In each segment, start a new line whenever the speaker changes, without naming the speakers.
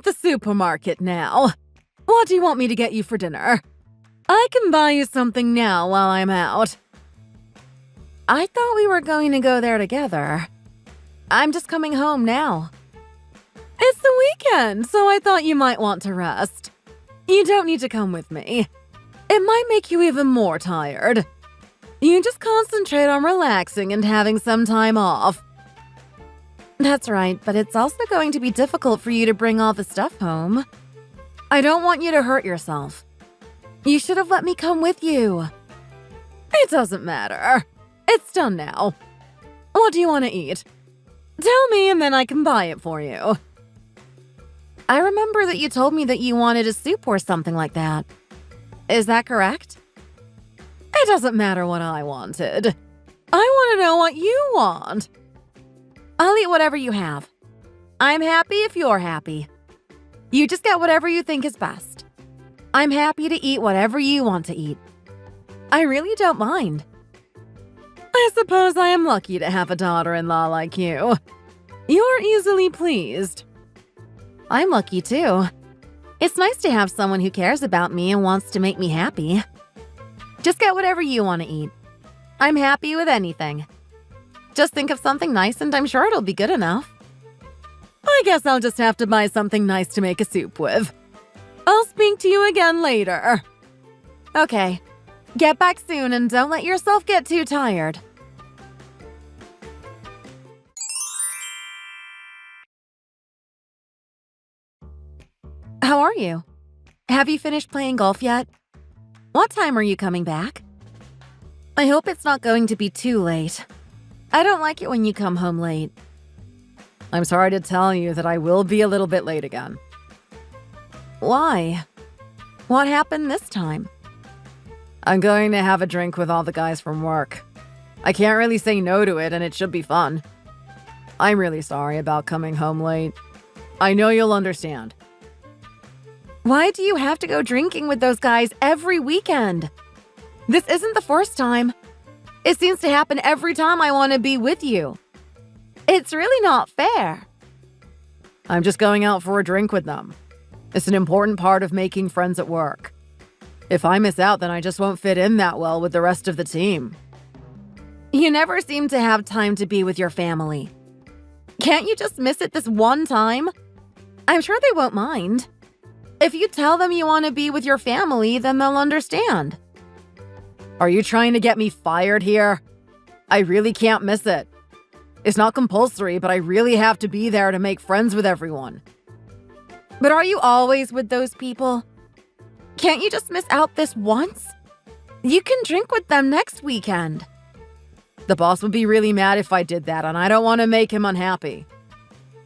at the supermarket now. What do you want me to get you for dinner? I can buy you something now while I'm out. I thought we were going to go there together. I'm just coming home now. It's the weekend, so I thought you might want to rest. You don't need to come with me. It might make you even more tired. You just concentrate on relaxing and having some time off. That's right, but it's also going to be difficult for you to bring all the stuff home. I don't want you to hurt yourself. You should have let me come with you. It doesn't matter. It's done now. What do you want to eat? Tell me and then I can buy it for you. I remember that you told me that you wanted a soup or something like that. Is that correct? It doesn't matter what I wanted. I want to know what you want. I'll eat whatever you have. I'm happy if you're happy. You just get whatever you think is best. I'm happy to eat whatever you want to eat. I really don't mind. I suppose I am lucky to have a daughter-in-law like you. You're easily pleased. I'm lucky too. It's nice to have someone who cares about me and wants to make me happy. Just get whatever you want to eat. I'm happy with anything. Just think of something nice and I'm sure it'll be good enough. I guess I'll just have to buy something nice to make a soup with. I'll speak to you again later. Okay. Get back soon and don't let yourself get too tired. How are you? Have you finished playing golf yet? What time are you coming back? I hope it's not going to be too late. I don't like it when you come home late. I'm sorry to tell you that I will be a little bit late again. Why? What happened this time? I'm going to have a drink with all the guys from work. I can't really say no to it and it should be fun. I'm really sorry about coming home late. I know you'll understand. Why do you have to go drinking with those guys every weekend? This isn't the first time. It seems to happen every time I want to be with you. It's really not fair. I'm just going out for a drink with them. It's an important part of making friends at work. If I miss out, then I just won't fit in that well with the rest of the team. You never seem to have time to be with your family. Can't you just miss it this one time? I'm sure they won't mind. If you tell them you want to be with your family, then they'll understand. Are you trying to get me fired here? I really can't miss it. It's not compulsory, but I really have to be there to make friends with everyone. But are you always with those people? Can't you just miss out this once? You can drink with them next weekend. The boss would be really mad if I did that, and I don't want to make him unhappy.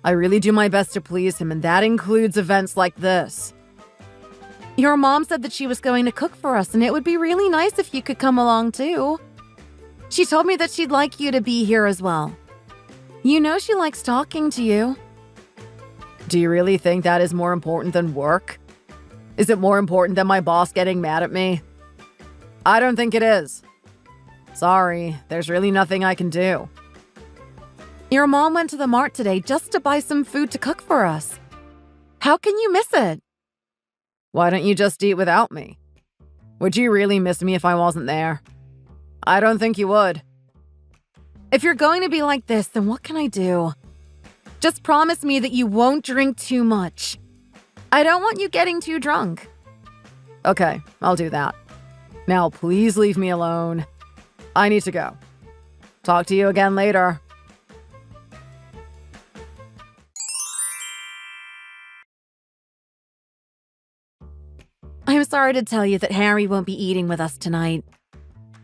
I really do my best to please him, and that includes events like this. Your mom said that she was going to cook for us, and it would be really nice if you could come along too. She told me that she'd like you to be here as well. You know she likes talking to you. Do you really think that is more important than work? Is it more important than my boss getting mad at me? I don't think it is. Sorry, there's really nothing I can do. Your mom went to the mart today just to buy some food to cook for us. How can you miss it? Why don't you just eat without me? Would you really miss me if I wasn't there? I don't think you would. If you're going to be like this, then what can I do? Just promise me that you won't drink too much. I don't want you getting too drunk. Okay, I'll do that. Now please leave me alone. I need to go. Talk to you again later. I'm sorry to tell you that Harry won't be eating with us tonight.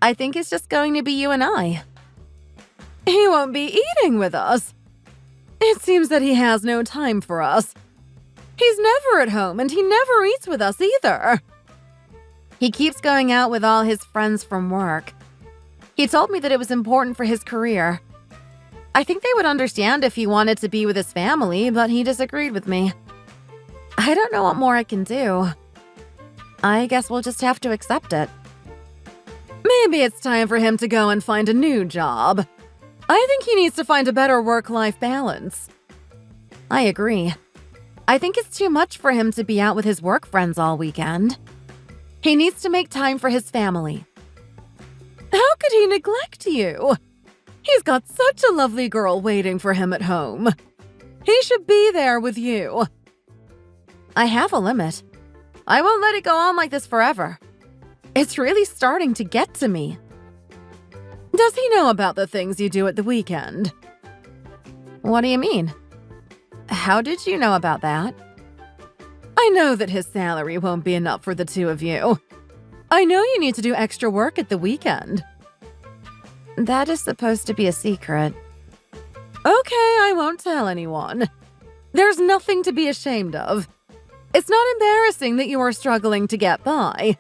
I think it's just going to be you and I. He won't be eating with us. It seems that he has no time for us. He's never at home and he never eats with us either. He keeps going out with all his friends from work. He told me that it was important for his career. I think they would understand if he wanted to be with his family, but he disagreed with me. I don't know what more I can do. I guess we'll just have to accept it. Maybe it's time for him to go and find a new job. I think he needs to find a better work-life balance. I agree. I think it's too much for him to be out with his work friends all weekend. He needs to make time for his family. How could he neglect you? He's got such a lovely girl waiting for him at home. He should be there with you. I have a limit. I won't let it go on like this forever. It's really starting to get to me. Does he know about the things you do at the weekend? What do you mean? How did you know about that? I know that his salary won't be enough for the two of you. I know you need to do extra work at the weekend. That is supposed to be a secret. Okay, I won't tell anyone. There's nothing to be ashamed of. It's not embarrassing that you are struggling to get by.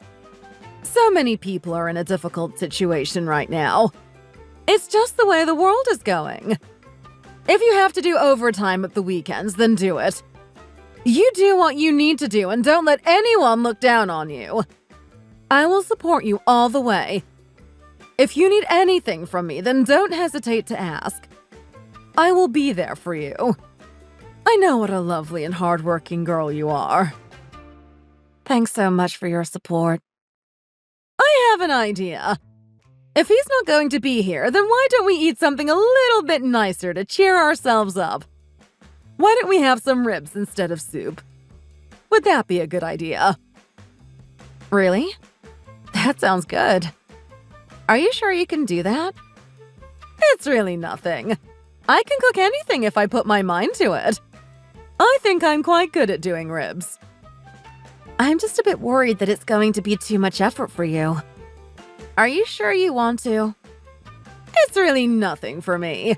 So many people are in a difficult situation right now. It's just the way the world is going. If you have to do overtime at the weekends, then do it. You do what you need to do and don't let anyone look down on you. I will support you all the way. If you need anything from me, then don't hesitate to ask. I will be there for you. I know what a lovely and hardworking girl you are. Thanks so much for your support. I have an idea. If he's not going to be here, then why don't we eat something a little bit nicer to cheer ourselves up? Why don't we have some ribs instead of soup? Would that be a good idea? Really? That sounds good. Are you sure you can do that? It's really nothing. I can cook anything if I put my mind to it. I think I'm quite good at doing ribs. I'm just a bit worried that it's going to be too much effort for you. Are you sure you want to? It's really nothing for me.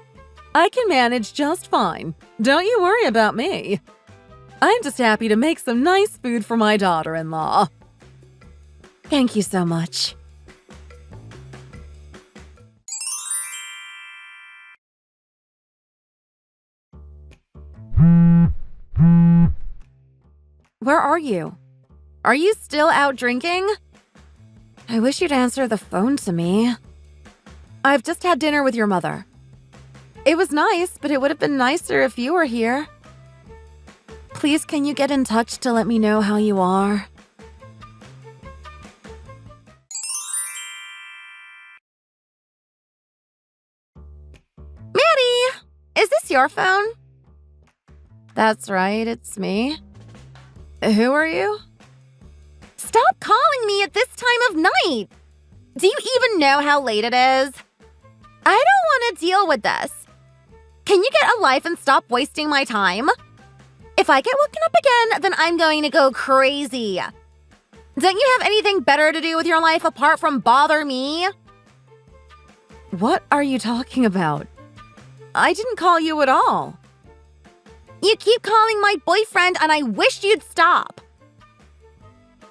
I can manage just fine. Don't you worry about me. I'm just happy to make some nice food for my daughter-in-law. Thank you so much. Where are you? Are you still out drinking? I wish you'd answer the phone to me. I've just had dinner with your mother. It was nice, but it would have been nicer if you were here. Please, can you get in touch to let me know how you are? Maddie! Is this your phone? That's right, it's me. Who are you? Stop calling me at this time of night! Do you even know how late it is? I don't want to deal with this. Can you get a life and stop wasting my time? If I get woken up again, then I'm going to go crazy. Don't you have anything better to do with your life apart from bother me? What are you talking about? I didn't call you at all. You keep calling my boyfriend and I wish you'd stop.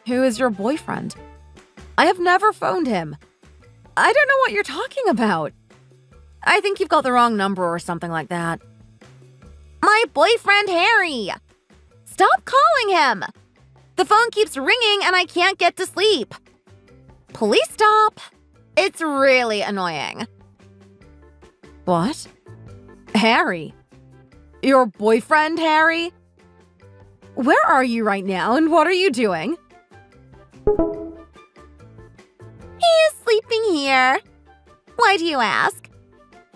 Who is your boyfriend? I have never phoned him. I don't know what you're talking about. I think you've got the wrong number or something like that. My boyfriend, Harry. Stop calling him. The phone keeps ringing and I can't get to sleep. Please stop. It's really annoying. What? Harry? Your boyfriend, Harry? Where are you right now and what are you doing? He is sleeping here. Why do you ask?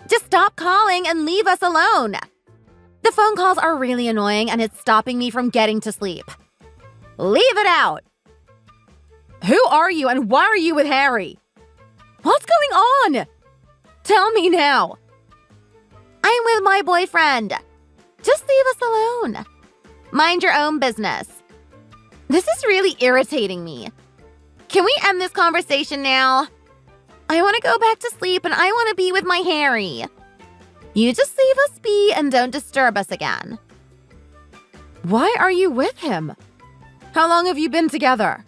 Just stop calling and leave us alone. The phone calls are really annoying and it's stopping me from getting to sleep. Leave it out. Who are you and why are you with Harry? What's going on? Tell me now. I'm with my boyfriend. Just leave us alone. Mind your own business. This is really irritating me. Can we end this conversation now? I want to go back to sleep and I want to be with my Harry. You just leave us be and don't disturb us again. Why are you with him? How long have you been together?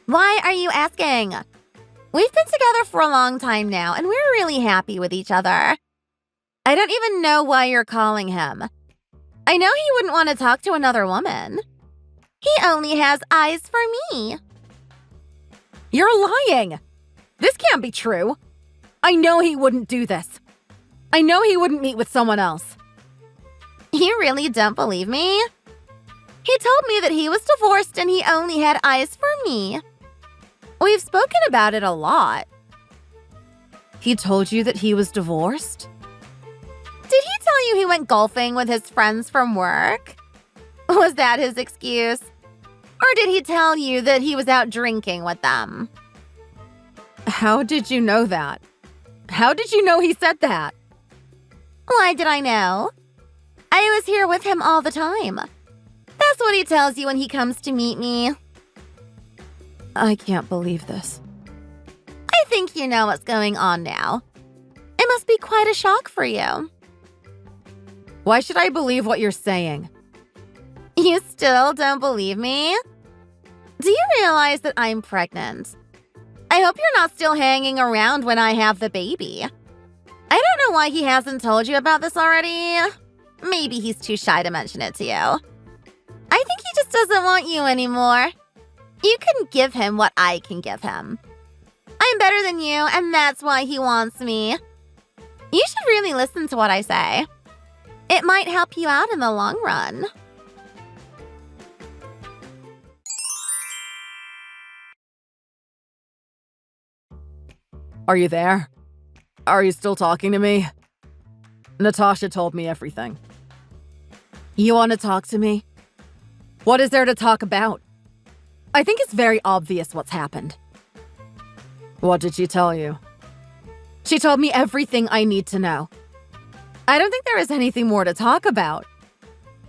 Why are you asking? We've been together for a long time now and we're really happy with each other. I don't even know why you're calling him. I know he wouldn't want to talk to another woman. He only has eyes for me. You're lying. This can't be true. I know he wouldn't do this. I know he wouldn't meet with someone else. You really don't believe me?
He told me that he was divorced and he only had eyes for me. We've spoken about it a lot.
He told you that he was divorced?
Did he tell you he went golfing with his friends from work? Was that his excuse? Or did he tell you that he was out drinking with them?
How did you know that? How did you know he said that?
Why did I know? I was here with him all the time. That's what he tells you when he comes to meet me.
I can't believe this.
I think you know what's going on now. It must be quite a shock for you.
Why should I believe what you're saying?
You still don't believe me? Do you realize that I'm pregnant? I hope you're not still hanging around when I have the baby. I don't know why he hasn't told you about this already. Maybe he's too shy to mention it to you. I think he just doesn't want you anymore. You can give him what I can give him. I'm better than you, and that's why he wants me. You should really listen to what I say. It might help you out in the long run.
Are you there? Are you still talking to me? Natasha told me everything. You want to talk to me? What is there to talk about? I think it's very obvious what's happened. What did she tell you? She told me everything I need to know. I don't think there is anything more to talk about.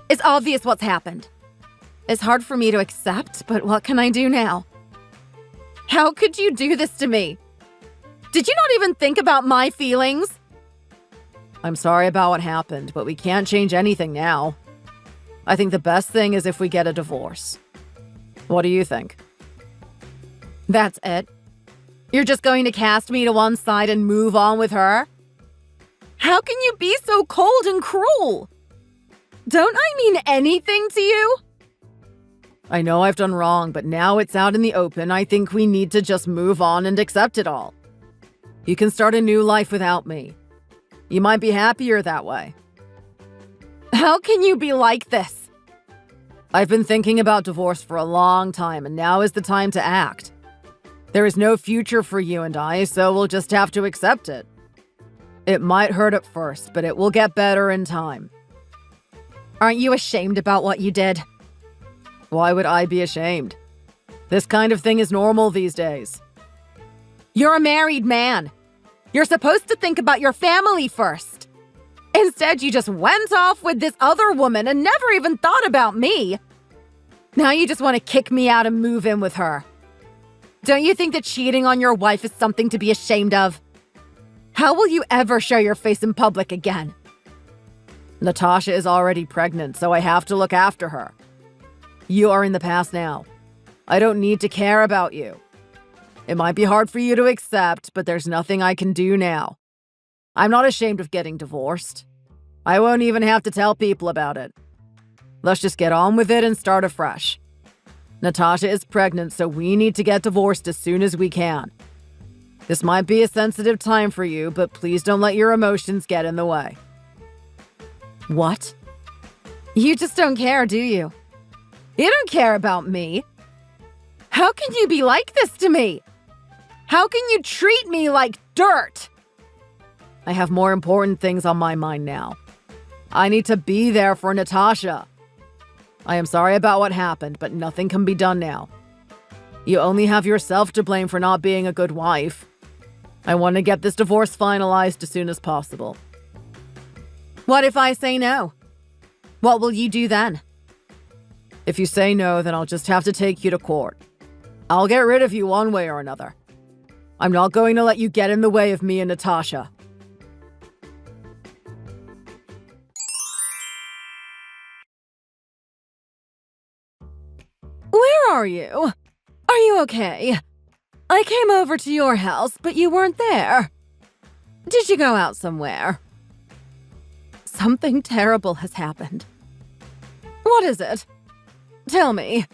It's obvious what's happened. It's hard for me to accept, but what can I do now? How could you do this to me? Did you not even think about my feelings? I'm sorry about what happened, but we can't change anything now. I think the best thing is if we get a divorce. What do you think? That's it? You're just going to cast me to one side and move on with her? How can you be so cold and cruel? Don't I mean anything to you? I know I've done wrong, but now it's out in the open. I think we need to just move on and accept it all. You can start a new life without me. You might be happier that way. How can you be like this? I've been thinking about divorce for a long time, and now is the time to act. There is no future for you and I, so we'll just have to accept it. It might hurt at first, but it will get better in time. Aren't you ashamed about what you did? Why would I be ashamed? This kind of thing is normal these days. You're a married man. You're supposed to think about your family first. Instead, you just went off with this other woman and never even thought about me. Now you just want to kick me out and move in with her. Don't you think that cheating on your wife is something to be ashamed of? How will you ever show your face in public again? Natasha is already pregnant, so I have to look after her. You are in the past now. I don't need to care about you. It might be hard for you to accept, but there's nothing I can do now. I'm not ashamed of getting divorced. I won't even have to tell people about it. Let's just get on with it and start afresh. Natasha is pregnant, so we need to get divorced as soon as we can. This might be a sensitive time for you, but please don't let your emotions get in the way. What? You just don't care, do you? You don't care about me. How can you be like this to me? How can you treat me like dirt? I have more important things on my mind now. I need to be there for Natasha. I am sorry about what happened, but nothing can be done now. You only have yourself to blame for not being a good wife. I want to get this divorce finalized as soon as possible. What if I say no? What will you do then? If you say no, then I'll just have to take you to court. I'll get rid of you one way or another. I'm not going to let you get in the way of me and Natasha. Where are you? Are you okay? I came over to your house, but you weren't there. Did you go out somewhere? Something terrible has happened. What is it? Tell me.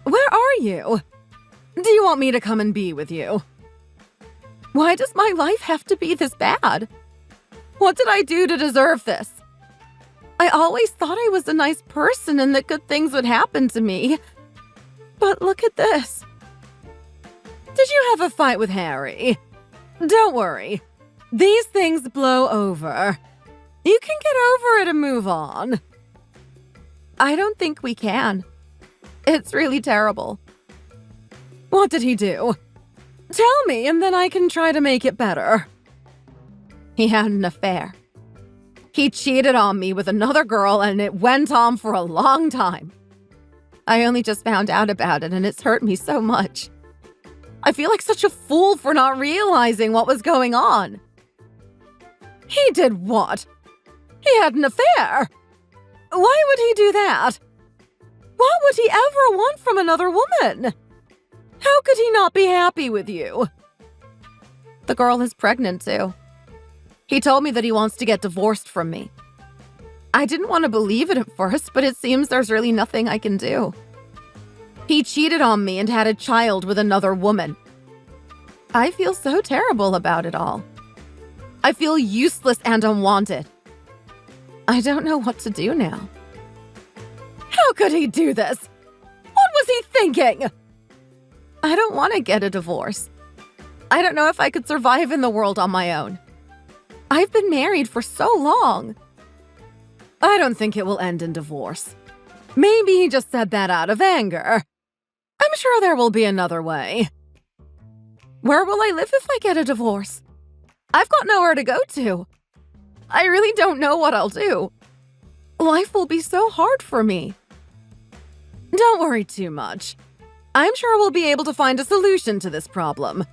Where are you? Do you want me to come and be with you? Why does my life have to be this bad? What did I do to deserve this? I always thought I was a nice person and that good things would happen to me. But look at this. Did you have a fight with Harry? Don't worry. These things blow over. You can get over it and move on. I don't think we can. It's really terrible. What did he do? Tell me, and then I can try to make it better. He had an affair. He cheated on me with another girl, and it went on for a long time. I only just found out about it, and it's hurt me so much. I feel like such a fool for not realizing what was going on. He did what? He had an affair. Why would he do that? What would he ever want from another woman? How could he not be happy with you? The girl is pregnant too. He told me that he wants to get divorced from me. I didn't want to believe it at first, but it seems there's really nothing I can do. He cheated on me and had a child with another woman. I feel so terrible about it all. I feel useless and unwanted. I don't know what to do now. How could he do this? What was he thinking? I don't want to get a divorce. I don't know if I could survive in the world on my own. I've been married for so long. I don't think it will end in divorce. Maybe he just said that out of anger. I'm sure there will be another way. Where will I live if I get a divorce? I've got nowhere to go to. I really don't know what I'll do. Life will be so hard for me. Don't worry too much. I'm sure we'll be able to find a solution to this problem.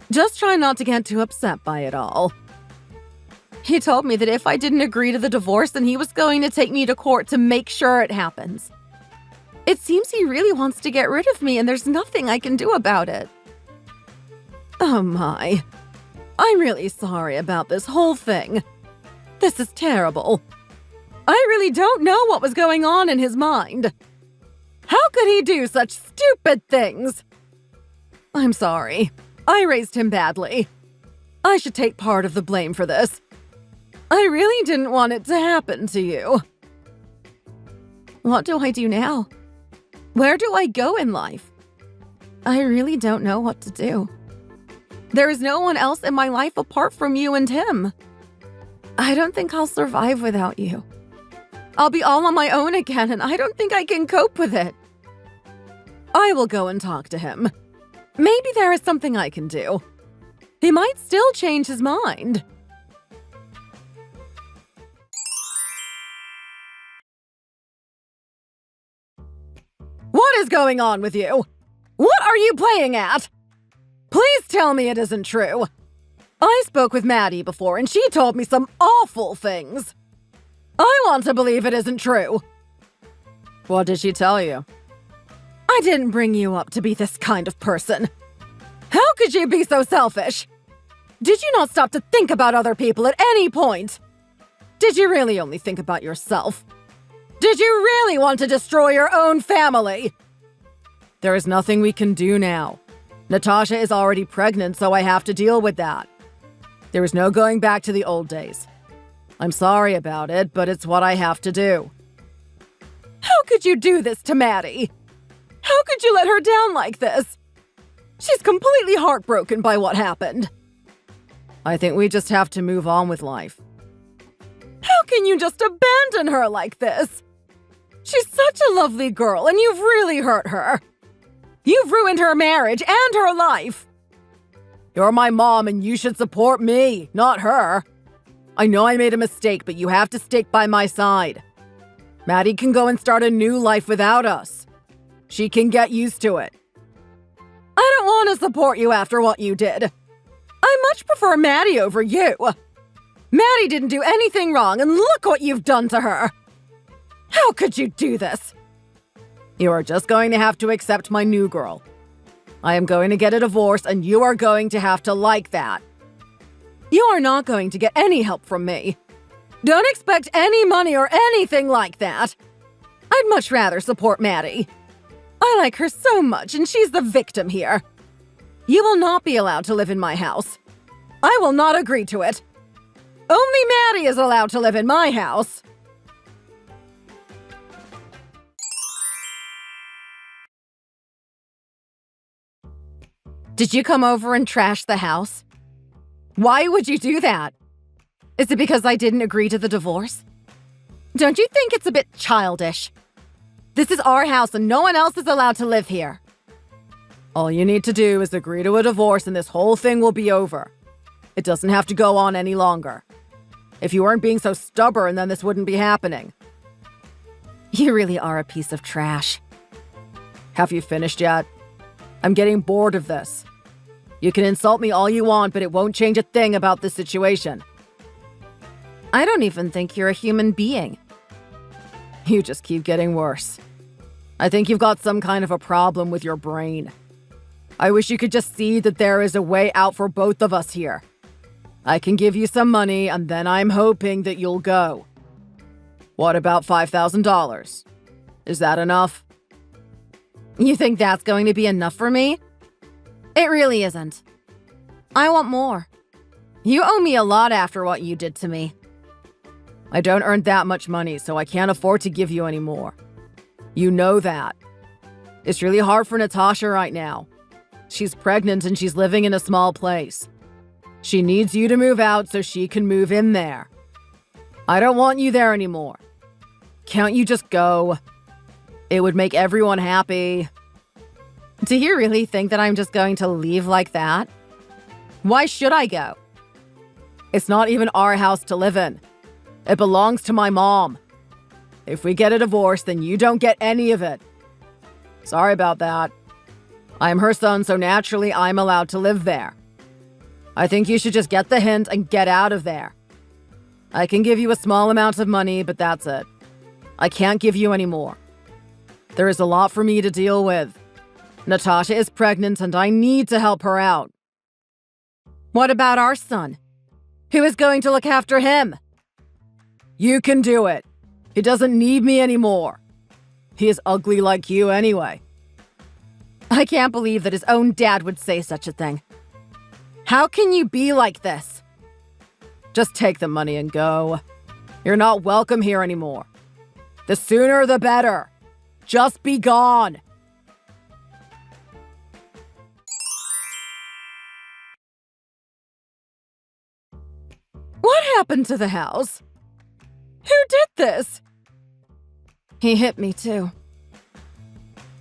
Just try not to get too upset by it all. He told me that if I didn't agree to the divorce, then he was going to take me to court to make sure it happens. It seems he really wants to get rid of me, and there's nothing I can do about it. Oh my. I'm really sorry about this whole thing. This is terrible. I really don't know what was going on in his mind. How could he do such stupid things? I'm sorry. I raised him badly. I should take part of the blame for this. I really didn't want it to happen to you. What do I do now? Where do I go in life? I really don't know what to do. There is no one else in my life apart from you and him. I don't think I'll survive without you. I'll be all on my own again, and I don't think I can cope with it. I will go and talk to him. Maybe there is something I can do. He might still change his mind. What is going on with you? What are you playing at? Please tell me it isn't true. I spoke with Maddie before, and she told me some awful things. I want to believe it isn't true. What did she tell you? I didn't bring you up to be this kind of person. How could you be so selfish? Did you not stop to think about other people at any point? Did you really only think about yourself? Did you really want to destroy your own family? There is nothing we can do now. Natasha is already pregnant, so I have to deal with that. There is no going back to the old days. I'm sorry about it, but it's what I have to do. How could you do this to Maddie? How could you let her down like this? She's completely heartbroken by what happened. I think we just have to move on with life. How can you just abandon her like this? She's such a lovely girl, and you've really hurt her. You've ruined her marriage and her life. You're my mom, and you should support me, not her. I know I made a mistake, but you have to stick by my side. Maddie can go and start a new life without us. She can get used to it. I don't want to support you after what you did. I much prefer Maddie over you. Maddie didn't do anything wrong, and look what you've done to her. How could you do this? You are just going to have to accept my new girl. I am going to get a divorce, and you are going to have to like that. You are not going to get any help from me. Don't expect any money or anything like that. I'd much rather support Maddie. I like her so much, and she's the victim here. You will not be allowed to live in my house. I will not agree to it. Only Maddie is allowed to live in my house. Did you come over and trash the house? Why would you do that? Is it because I didn't agree to the divorce? Don't you think it's a bit childish? This is our house and no one else is allowed to live here. All you need to do is agree to a divorce and this whole thing will be over. It doesn't have to go on any longer. If you weren't being so stubborn, then this wouldn't be happening. You really are a piece of trash. Have you finished yet? I'm getting bored of this. You can insult me all you want, but it won't change a thing about this situation. I don't even think you're a human being. You just keep getting worse. I think you've got some kind of a problem with your brain. I wish you could just see that there is a way out for both of us here. I can give you some money, and then I'm hoping that you'll go. What about $5,000? Is that enough? You think that's going to be enough for me? It really isn't. I want more. You owe me a lot after what you did to me. I don't earn that much money, so I can't afford to give you any more. You know that. It's really hard for Natasha right now. She's pregnant and she's living in a small place. She needs you to move out so she can move in there. I don't want you there anymore. Can't you just go? It would make everyone happy. Do you really think that I'm just going to leave like that? Why should I go? It's not even our house to live in. It belongs to my mom. If we get a divorce, then you don't get any of it. Sorry about that. I'm her son, so naturally I'm allowed to live there. I think you should just get the hint and get out of there. I can give you a small amount of money, but that's it. I can't give you any more. There is a lot for me to deal with. Natasha is pregnant and I need to help her out. What about our son? Who is going to look after him? You can do it. He doesn't need me anymore. He is ugly like you anyway. I can't believe that his own dad would say such a thing. How can you be like this? Just take the money and go. You're not welcome here anymore. The sooner the better. Just be gone. What happened to the house? Who did this? He hit me too.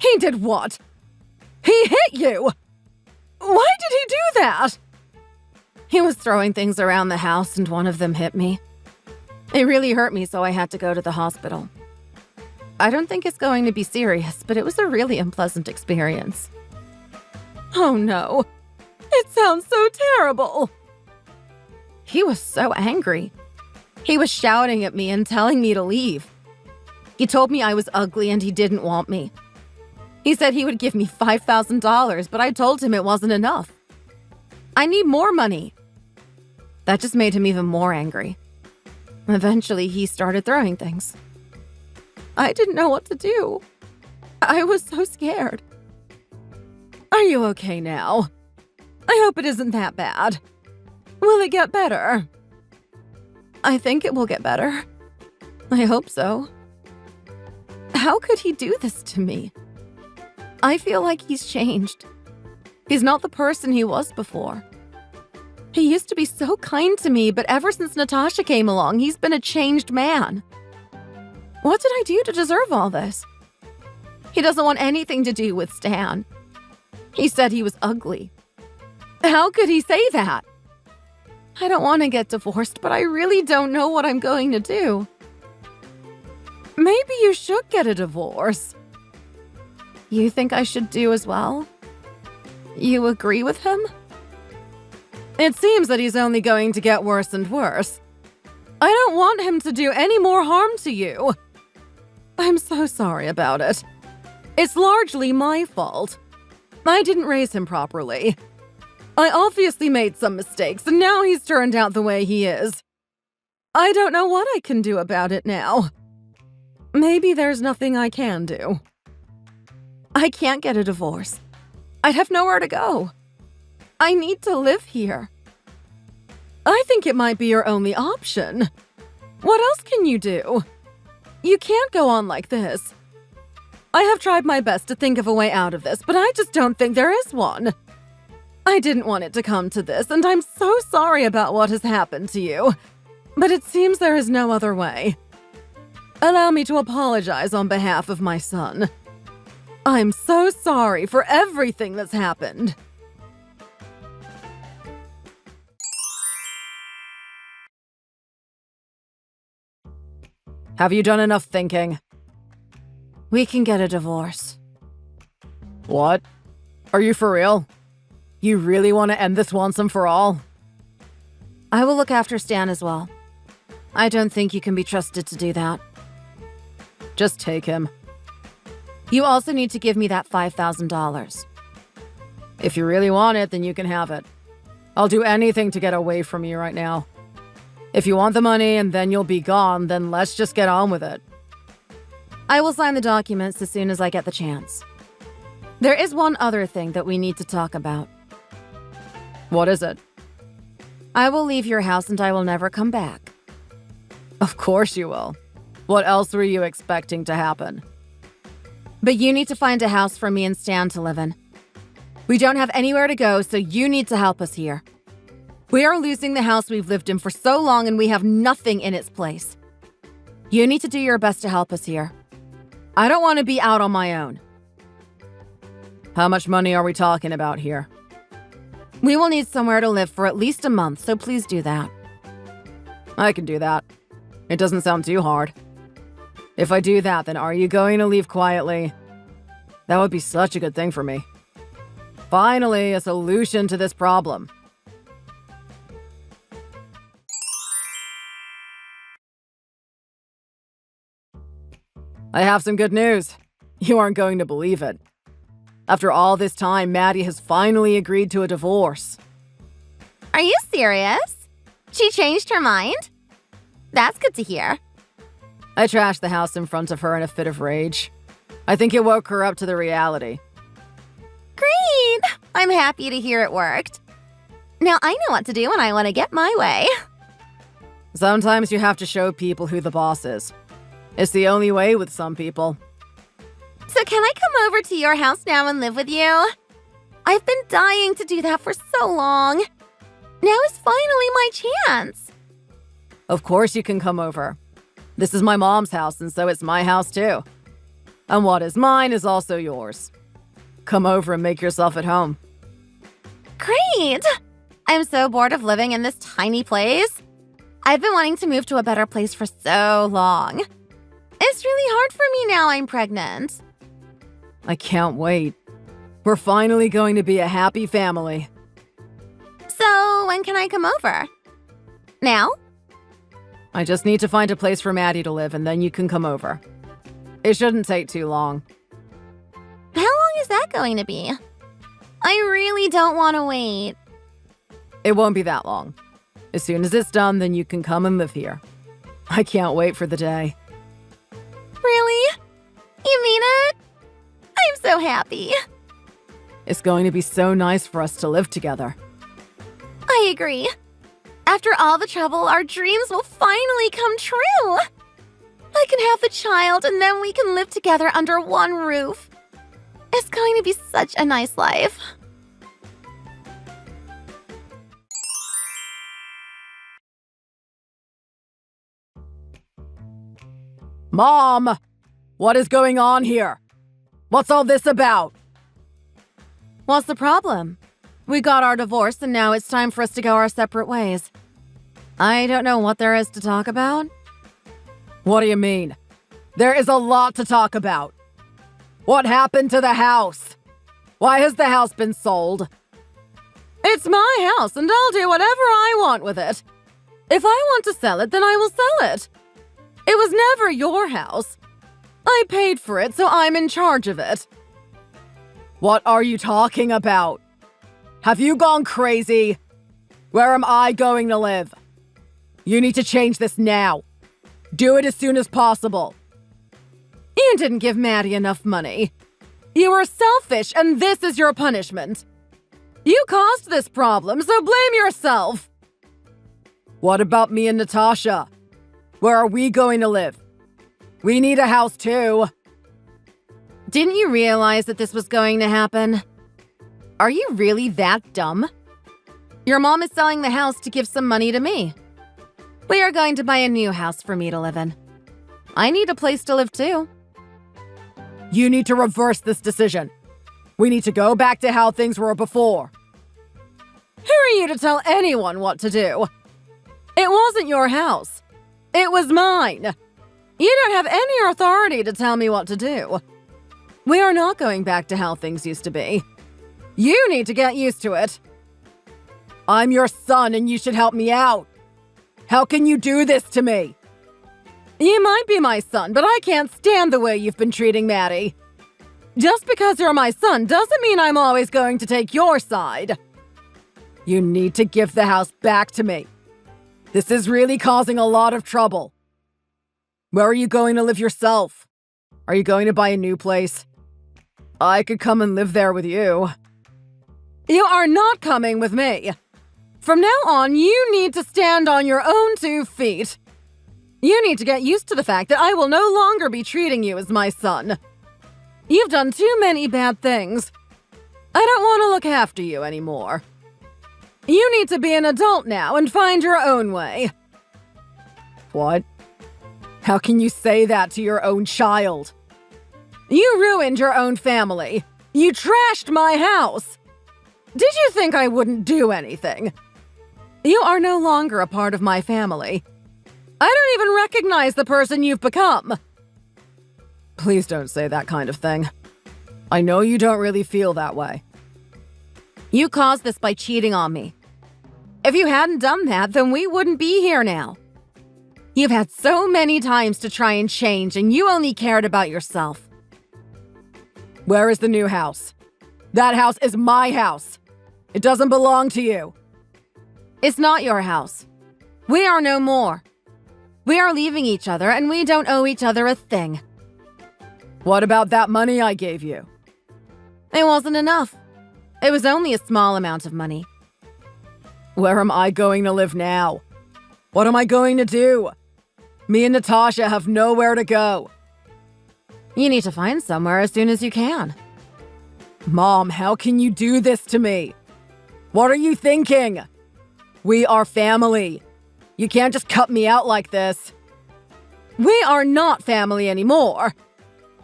He did what? He hit you! Why did he do that? He was throwing things around the house and one of them hit me. It really hurt me, so I had to go to the hospital. I don't think it's going to be serious, but it was a really unpleasant experience. Oh no. It sounds so terrible. He was so angry. He was shouting at me and telling me to leave. He told me I was ugly and he didn't want me. He said he would give me $5,000, but I told him it wasn't enough. I need more money. That just made him even more angry. Eventually, he started throwing things. I didn't know what to do. I was so scared. Are you okay now? I hope it isn't that bad. Will it get better? I think it will get better. I hope so. How could he do this to me? I feel like he's changed. He's not the person he was before. He used to be so kind to me, but ever since Natasha came along, he's been a changed man. What did I do to deserve all this? He doesn't want anything to do with Stan. He said he was ugly. How could he say that? I don't want to get divorced, but I really don't know what I'm going to do. Maybe you should get a divorce. You think I should do as well? You agree with him? It seems that he's only going to get worse and worse. I don't want him to do any more harm to you. I'm so sorry about it. It's largely my fault. I didn't raise him properly. I obviously made some mistakes, and now he's turned out the way he is. I don't know what I can do about it now. Maybe there's nothing I can do. I can't get a divorce. I'd have nowhere to go. I need to live here. I think it might be your only option. What else can you do? You can't go on like this. I have tried my best to think of a way out of this, but I just don't think there is one. I didn't want it to come to this, and I'm so sorry about what has happened to you. But it seems there is no other way. Allow me to apologize on behalf of my son. I'm so sorry for everything that's happened. Have you done enough thinking? We can get a divorce. What? Are you for real? You really want to end this once and for all? I will look after Stan as well. I don't think you can be trusted to do that. Just take him. You also need to give me that $5,000. If you really want it, then you can have it. I'll do anything to get away from you right now. If you want the money and then you'll be gone, then let's just get on with it. I will sign the documents as soon as I get the chance. There is one other thing that we need to talk about. What is it? I will leave your house and I will never come back. Of course you will. What else were you expecting to happen? But you need to find a house for me and Stan to live in. We don't have anywhere to go, so you need to help us here. We are losing the house we've lived in for so long and we have nothing in its place. You need to do your best to help us here. I don't want to be out on my own. How much money are we talking about here? We will need somewhere to live for at least a month, so please do that. I can do that. It doesn't sound too hard. If I do that, then are you going to leave quietly? That would be such a good thing for me. Finally, a solution to this problem. I have some good news. You aren't going to believe it. After all this time, Maddie has finally agreed to a divorce.
Are you serious? She changed her mind? That's good to hear.
I trashed the house in front of her in a fit of rage. I think it woke her up to the reality.
Great! I'm happy to hear it worked. Now I know what to do when I want to get my way.
Sometimes you have to show people who the boss is. It's the only way with some people.
So can I come over to your house now and live with you? I've been dying to do that for so long. Now is finally my chance.
Of course you can come over. This is my mom's house, and so it's my house too. And what is mine is also yours. Come over and make yourself at home.
Great! I'm so bored of living in this tiny place. I've been wanting to move to a better place for so long. It's really hard for me now I'm pregnant.
I can't wait. We're finally going to be a happy family.
So when can I come over? Now?
I just need to find a place for Maddie to live, and then you can come over. It shouldn't take too long.
How long is that going to be? I really don't want to wait.
It won't be that long. As soon as it's done, then you can come and live here. I can't wait for the day.
Really? You mean it? I'm so happy.
It's going to be so nice for us to live together.
I agree. After all the trouble, our dreams will finally come true. I can have the child and then we can live together under one roof. It's going to be such a nice life.
Mom! What is going on here? What's all this about? What's the problem? We got our divorce and now it's time for us to go our separate ways. I don't know what there is to talk about. What do you mean? There is a lot to talk about. What happened to the house? Why has the house been sold? It's my house and I'll do whatever I want with it. If I want to sell it, then I will sell it. It was never your house. I paid for it, so I'm in charge of it. What are you talking about? Have you gone crazy? Where am I going to live? You need to change this now. Do it as soon as possible. You didn't give Maddie enough money. You were selfish, and this is your punishment. You caused this problem, so blame yourself. What about me and Natasha? Where are we going to live? We need a house too. Didn't you realize that this was going to happen?
Are you really that dumb? Your mom is selling the house to give some money to me. We are going to buy a new house for me to live in. I need a place to live too.
You need to reverse this decision. We need to go back to how things were before. Who are you to tell anyone what to do? It wasn't your house. It was mine. You don't have any authority to tell me what to do. We are not going back to how things used to be. You need to get used to it. I'm your son and you should help me out. How can you do this to me? You might be my son, but I can't stand the way you've been treating Maddie. Just because you're my son doesn't mean I'm always going to take your side. You need to give the house back to me. This is really causing a lot of trouble. Where are you going to live yourself? Are you going to buy a new place? I could come and live there with you. You are not coming with me. From now on, you need to stand on your own 2 feet. You need to get used to the fact that I will no longer be treating you as my son. You've done too many bad things. I don't want to look after you anymore. You need to be an adult now and find your own way. What? How can you say that to your own child? You ruined your own family. You trashed my house. Did you think I wouldn't do anything? You are no longer a part of my family. I don't even recognize the person you've become. Please don't say that kind of thing. I know you don't really feel that way. You caused this by cheating on me. If you hadn't done that, then we wouldn't be here now. You've had so many times to try and change, and you only cared about yourself. Where is the new house? That house is my house. It doesn't belong to you. It's not your house. We are no more. We are leaving each other, and we don't owe each other a thing. What about that money I gave you? It wasn't enough. It was only a small amount of money. Where am I going to live now? What am I going to do? Me and Natasha have nowhere to go. You need to find somewhere as soon as you can. Mom, how can you do this to me? What are you thinking? We are family. You can't just cut me out like this. We are not family anymore.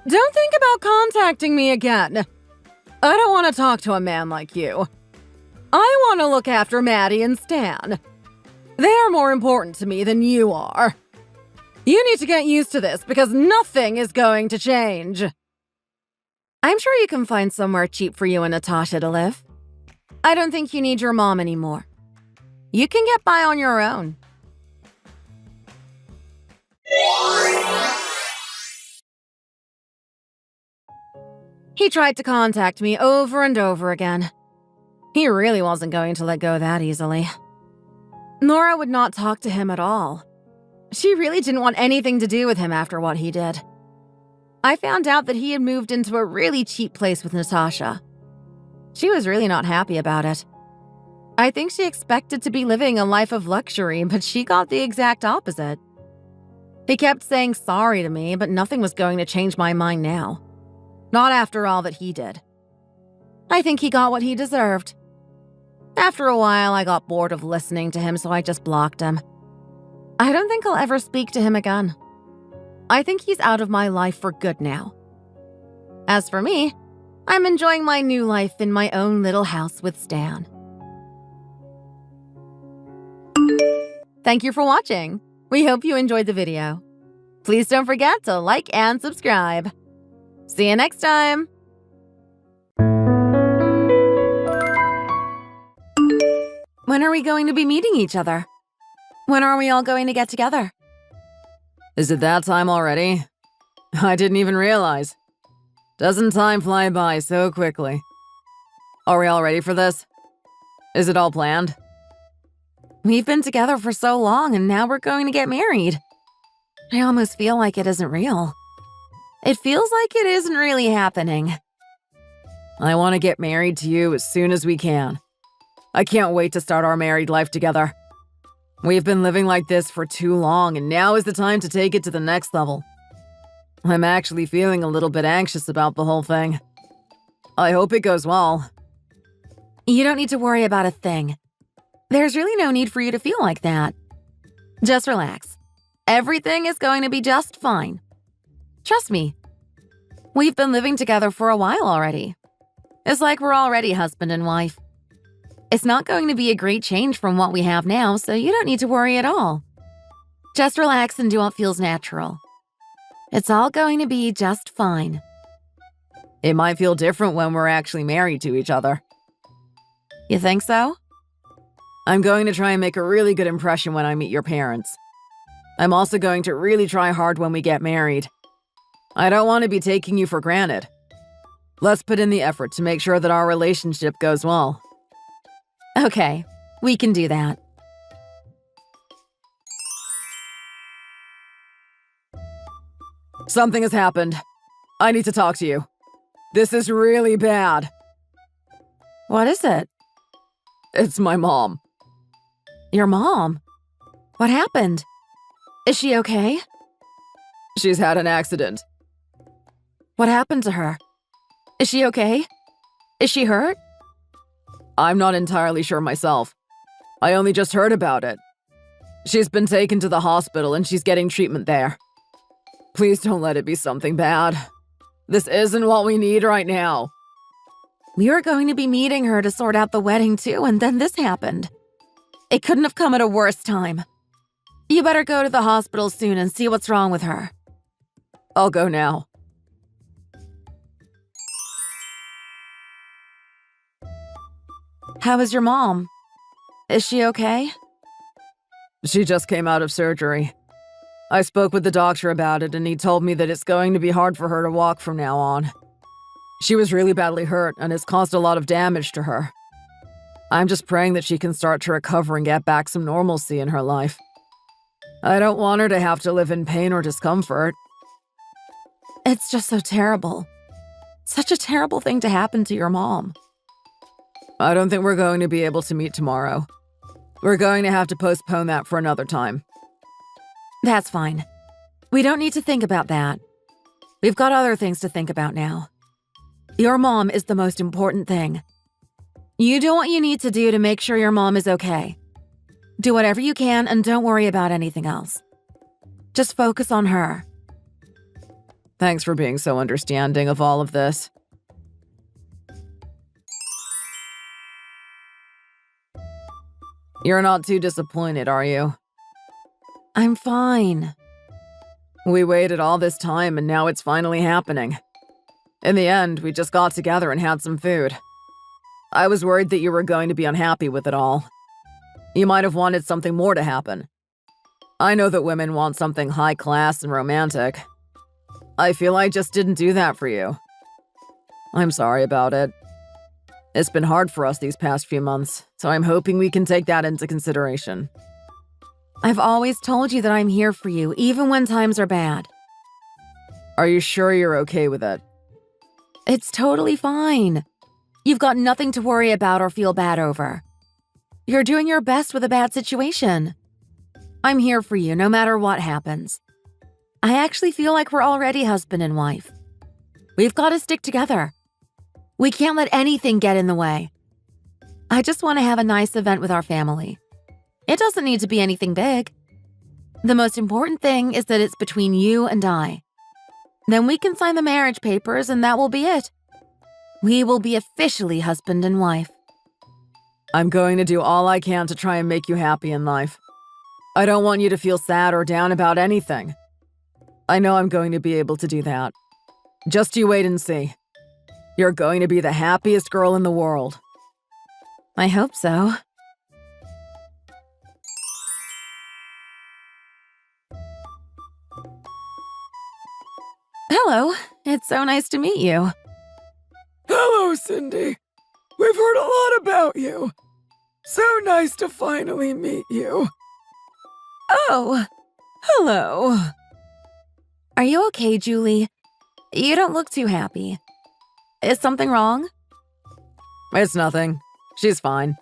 Don't think about contacting me again. I don't want to talk to a man like you. I want to look after Maddie and Stan. They are more important to me than you are. You need to get used to this because nothing is going to change. I'm sure you can find somewhere cheap for you and Natasha to live. I don't think you need your mom anymore. You can get by on your own. He tried to contact me over and over again. He really wasn't going to let go that easily. Nora would not talk to him at all. She really didn't want anything to do with him after what he did. I found out that he had moved into a really cheap place with Natasha. She was really not happy about it. I think she expected to be living a life of luxury, but she got the exact opposite. He kept saying sorry to me, but nothing was going to change my mind now. Not after all that he did. I think he got what he deserved. After a while, I got bored of listening to him, so I just blocked him. I don't think I'll ever speak to him again. I think he's out of my life for good now. As for me, I'm enjoying my new life in my own little house with Stan. Thank you for watching. We hope you enjoyed the video. Please don't forget to like and subscribe. See you next time. When are we going to be meeting each other? When are we all going to get together? Is it that time already? I didn't even realize. Doesn't time fly by so quickly? Are we all ready for this? Is it all planned?
We've been together for so long and now we're going to get married. I almost feel like it isn't real. It feels like it isn't really happening.
I want to get married to you as soon as we can. I can't wait to start our married life together. We've been living like this for too long, and now is the time to take it to the next level. I'm actually feeling a little bit anxious about the whole thing. I hope it goes well.
You don't need to worry about a thing. There's really no need for you to feel like that. Just relax. Everything is going to be just fine. Trust me. We've been living together for a while already. It's like we're already husband and wife. It's not going to be a great change from what we have now, so you don't need to worry at all. Just relax and do what feels natural. It's all going to be just fine.
It might feel different when we're actually married to each other.
You think so?
I'm going to try and make a really good impression when I meet your parents. I'm also going to really try hard when we get married. I don't want to be taking you for granted. Let's put in the effort to make sure that our relationship goes well.
Okay, we can do that.
Something has happened. I need to talk to you. This is really bad.
What is it?
It's my mom.
Your mom? What happened? Is she okay?
She's had an accident.
What happened to her? Is she okay? Is she hurt?
I'm not entirely sure myself. I only just heard about it. She's been taken to the hospital and she's getting treatment there. Please don't let it be something bad. This isn't what we need right now.
We were going to be meeting her to sort out the wedding too, and then this happened. It couldn't have come at a worse time. You better go to the hospital soon and see what's wrong with her.
I'll go now.
How is your mom? Is she okay?
She just came out of surgery. I spoke with the doctor about it and he told me that it's going to be hard for her to walk from now on. She was really badly hurt and it's caused a lot of damage to her. I'm just praying that she can start to recover and get back some normalcy in her life. I don't want her to have to live in pain or discomfort.
It's just so terrible. Such a terrible thing to happen to your mom.
I don't think we're going to be able to meet tomorrow. We're going to have to postpone that for another time.
That's fine. We don't need to think about that. We've got other things to think about now. Your mom is the most important thing. You do what you need to do to make sure your mom is okay. Do whatever you can and don't worry about anything else. Just focus on her.
Thanks for being so understanding of all of this. You're not too disappointed, are you?
I'm fine.
We waited all this time and now it's finally happening. In the end, we just got together and had some food. I was worried that you were going to be unhappy with it all. You might have wanted something more to happen. I know that women want something high class and romantic. I feel I just didn't do that for you. I'm sorry about it. It's been hard for us these past few months, so I'm hoping we can take that into consideration.
I've always told you that I'm here for you, even when times are bad.
Are you sure you're okay with it?
It's totally fine. You've got nothing to worry about or feel bad over. You're doing your best with a bad situation. I'm here for you no matter what happens. I actually feel like we're already husband and wife. We've got to stick together. We can't let anything get in the way. I just want to have a nice event with our family. It doesn't need to be anything big. The most important thing is that it's between you and I. Then we can sign the marriage papers and that will be it. We will be officially husband and wife.
I'm going to do all I can to try and make you happy in life. I don't want you to feel sad or down about anything. I know I'm going to be able to do that. Just you wait and see. You're going to be the happiest girl in the world.
I hope so. Hello, it's so nice to meet you.
Hello, Cindy. We've heard a lot about you. So nice to finally meet you.
Oh, hello. Are you okay, Julie? You don't look too happy. Is something wrong?
It's nothing. She's fine.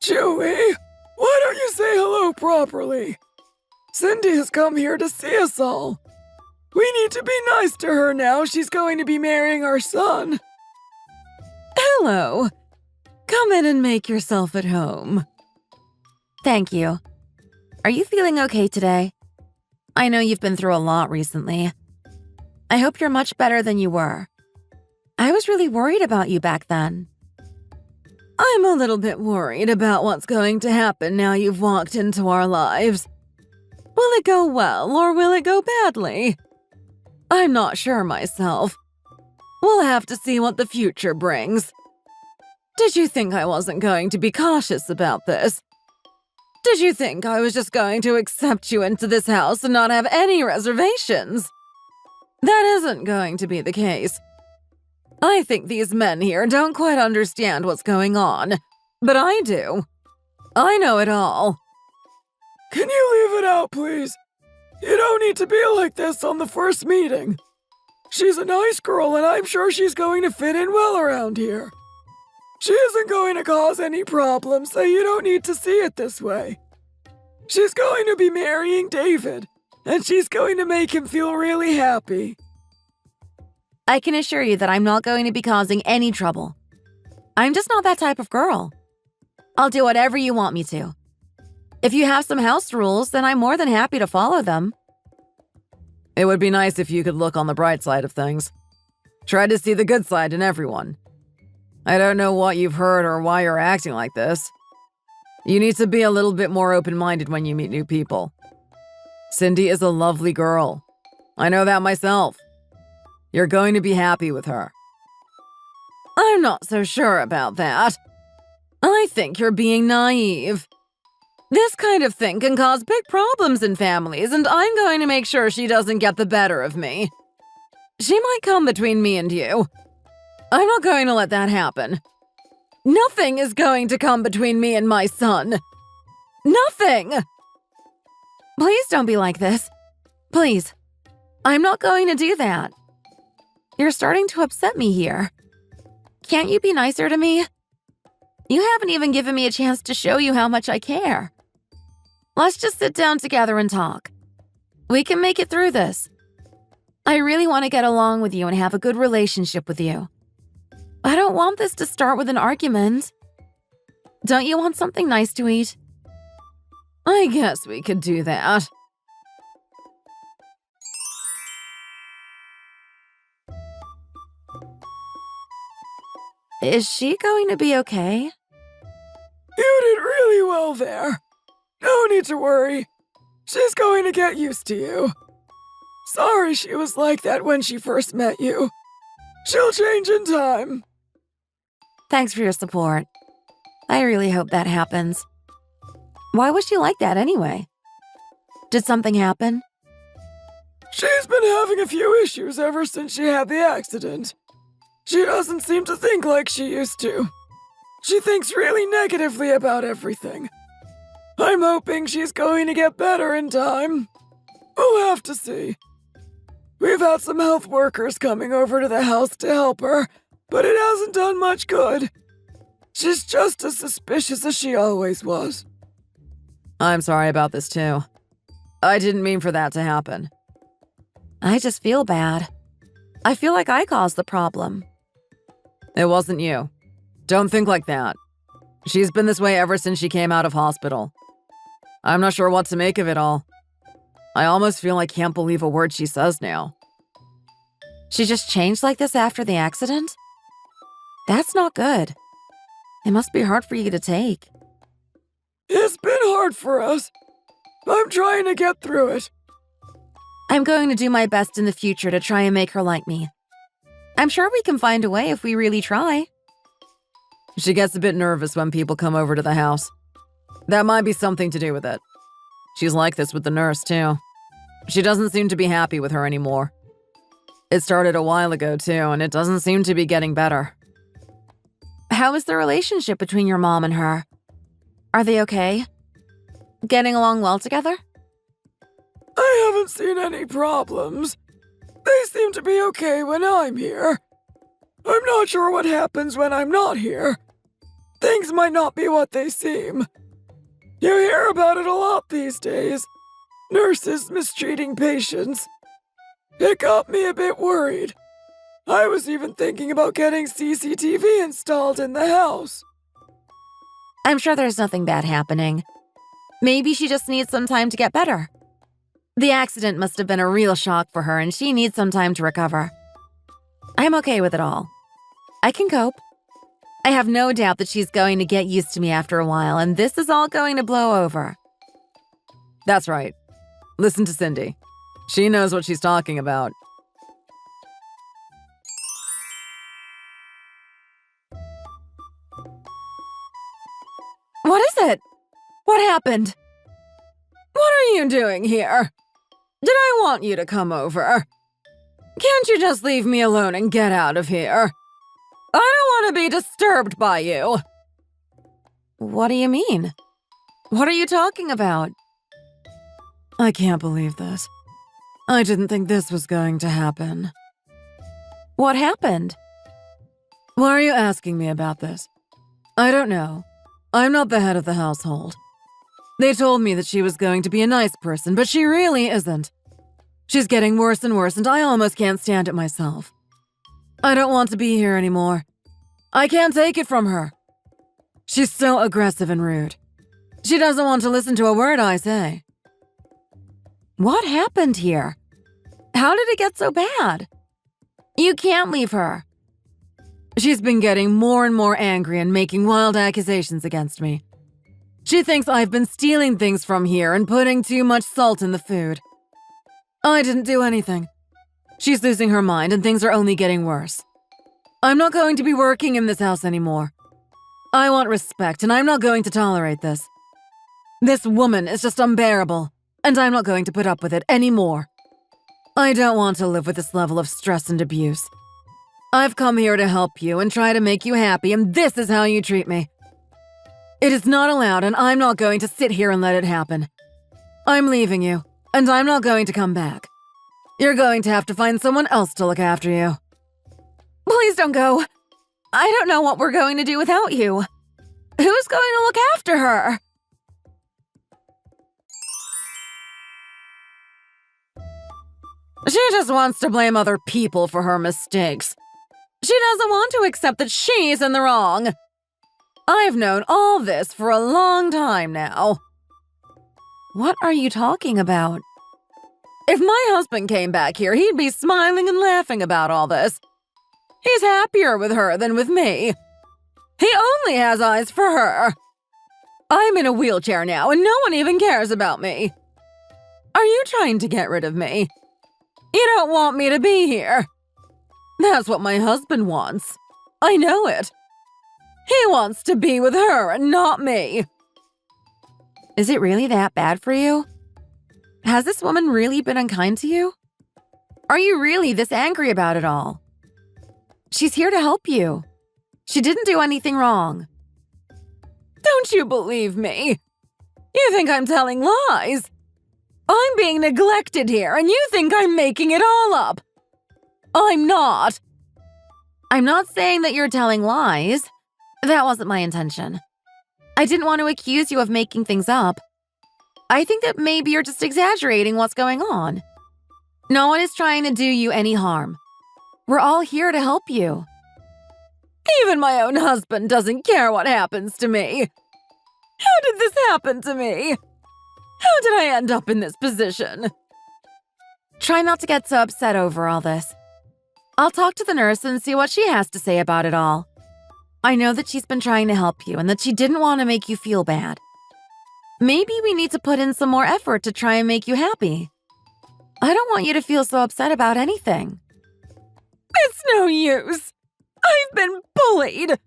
Julie, why don't you say hello properly? Cindy has come here to see us all. We need to be nice to her now. She's going to be marrying our son.
Hello.
Come in and make yourself at home.
Thank you. Are you feeling okay today? I know you've been through a lot recently. I hope you're much better than you were. I was really worried about you back then.
I'm a little bit worried about what's going to happen now you've walked into our lives. Will it go well or will it go badly? I'm not sure myself. We'll have to see what the future brings. Did you think I wasn't going to be cautious about this? Did you think I was just going to accept you into this house and not have any reservations? That isn't going to be the case. I think these men here don't quite understand what's going on, but I do. I know it all.
Can you leave it out, please? You don't need to be like this on the first meeting. She's a nice girl, and I'm sure she's going to fit in well around here. She isn't going to cause any problems, so you don't need to see it this way. She's going to be marrying David, and she's going to make him feel really happy.
I can assure you that I'm not going to be causing any trouble. I'm just not that type of girl. I'll do whatever you want me to. If you have some house rules, then I'm more than happy to follow them.
It would be nice if you could look on the bright side of things. Try to see the good side in everyone. I don't know what you've heard or why you're acting like this. You need to be a little bit more open-minded when you meet new people. Cindy is a lovely girl. I know that myself. You're going to be happy with her. I'm not so sure about that. I think you're being naive. This kind of thing can cause big problems in families, and I'm going to make sure she doesn't get the better of me. She might come between me and you. I'm not going to let that happen. Nothing is going to come between me and my son. Nothing!
Please don't be like this. Please. I'm not going to do that. You're starting to upset me here. Can't you be nicer to me? You haven't even given me a chance to show you how much I care. Let's just sit down together and talk. We can make it through this. I really want to get along with you and have a good relationship with you. I don't want this to start with an argument. Don't you want something nice to eat?
I guess we could do that.
Is she going to be okay?
You did really well there. No need to worry. She's going to get used to you. Sorry she was like that when she first met you. She'll change in time.
Thanks for your support. I really hope that happens. Why was she like that anyway? Did something happen?
She's been having a few issues ever since she had the accident. She doesn't seem to think like she used to. She thinks really negatively about everything. I'm hoping she's going to get better in time. We'll have to see. We've had some health workers coming over to the house to help her, but it hasn't done much good. She's just as suspicious as she always was.
I'm sorry about this too. I didn't mean for that to happen.
I just feel bad. I feel like I caused the problem.
It wasn't you. Don't think like that. She's been this way ever since she came out of hospital. I'm not sure what to make of it all. I almost feel I can't believe a word she says now.
She just changed like this after the accident? That's not good. It must be hard for you to take.
It's been hard for us. I'm trying to get through it.
I'm going to do my best in the future to try and make her like me. I'm sure we can find a way if we really try.
She gets a bit nervous when people come over to the house. That might be something to do with it. She's like this with the nurse, too. She doesn't seem to be happy with her anymore. It started a while ago, too, and it doesn't seem to be getting better.
How is the relationship between your mom and her? Are they okay? Getting along well together?
I haven't seen any problems. They seem to be okay when I'm here. I'm not sure what happens when I'm not here. Things might not be what they seem. You hear about it a lot these days. Nurses mistreating patients. It got me a bit worried. I was even thinking about getting CCTV installed in the house.
I'm sure there's nothing bad happening. Maybe she just needs some time to get better. The accident must have been a real shock for her and she needs some time to recover. I'm okay with it all. I can cope. I have no doubt that she's going to get used to me after a while and this is all going to blow over.
That's right. Listen to Cindy. She knows what she's talking about.
What is it? What happened?
What are you doing here? Did I want you to come over? Can't you just leave me alone and get out of here? I don't want to be disturbed by you.
What do you mean? What are you talking about?
I can't believe this. I didn't think this was going to happen.
What happened?
Why are you asking me about this? I don't know. I'm not the head of the household. They told me that she was going to be a nice person, but she really isn't. She's getting worse and worse, and I almost can't stand it myself. I don't want to be here anymore. I can't take it from her. She's so aggressive and rude. She doesn't want to listen to a word I say.
What happened here? How did it get so bad? You can't leave her.
She's been getting more and more angry and making wild accusations against me. She thinks I've been stealing things from here and putting too much salt in the food. I didn't do anything. She's losing her mind and things are only getting worse. I'm not going to be working in this house anymore. I want respect and I'm not going to tolerate this. This woman is just unbearable, and I'm not going to put up with it anymore. I don't want to live with this level of stress and abuse. I've come here to help you and try to make you happy, and this is how you treat me. It is not allowed, and I'm not going to sit here and let it happen. I'm leaving you, and I'm not going to come back. You're going to have to find someone else to look after you.
Please don't go. I don't know what we're going to do without you. Who's going to look after her?
She just wants to blame other people for her mistakes. She doesn't want to accept that she's in the wrong. I've known all this for a long time now.
What are you talking about?
If my husband came back here, he'd be smiling and laughing about all this. He's happier with her than with me. He only has eyes for her. I'm in a wheelchair now, and no one even cares about me. Are you trying to get rid of me? You don't want me to be here. That's what my husband wants. I know it. He wants to be with her and not me.
Is it really that bad for you? Has this woman really been unkind to you? Are you really this angry about it all? She's here to help you. She didn't do anything wrong.
Don't you believe me? You think I'm telling lies? I'm being neglected here, and you think I'm making it all up. I'm not.
I'm not saying that you're telling lies. That wasn't my intention. I didn't want to accuse you of making things up. I think that maybe you're just exaggerating what's going on. No one is trying to do you any harm. We're all here to help you.
Even my own husband doesn't care what happens to me. How did this happen to me? How did I end up in this position?
Try not to get so upset over all this. I'll talk to the nurse and see what she has to say about it all. I know that she's been trying to help you and that she didn't want to make you feel bad. Maybe we need to put in some more effort to try and make you happy. I don't want you to feel so upset about anything.
It's no use. I've been bullied.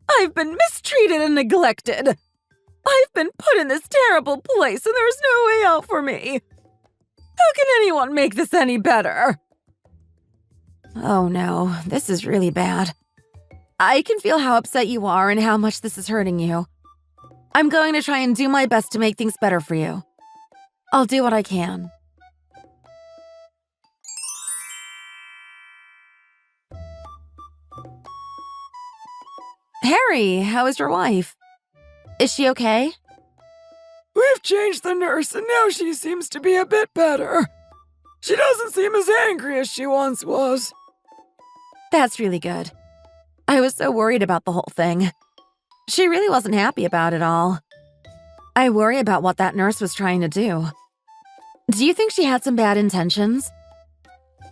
I've been mistreated and neglected. I've been put in this terrible place and there's no way out for me. How can anyone make this any better?
Oh no, this is really bad. I can feel how upset you are and how much this is hurting you. I'm going to try and do my best to make things better for you. I'll do what I can. Harry, how is your wife? Is she okay?
We've changed the nurse and now she seems to be a bit better. She doesn't seem as angry as she once was.
That's really good. I was so worried about the whole thing.
She really wasn't happy about it all. I worry about what that nurse was trying to do. Do you think she had some bad intentions?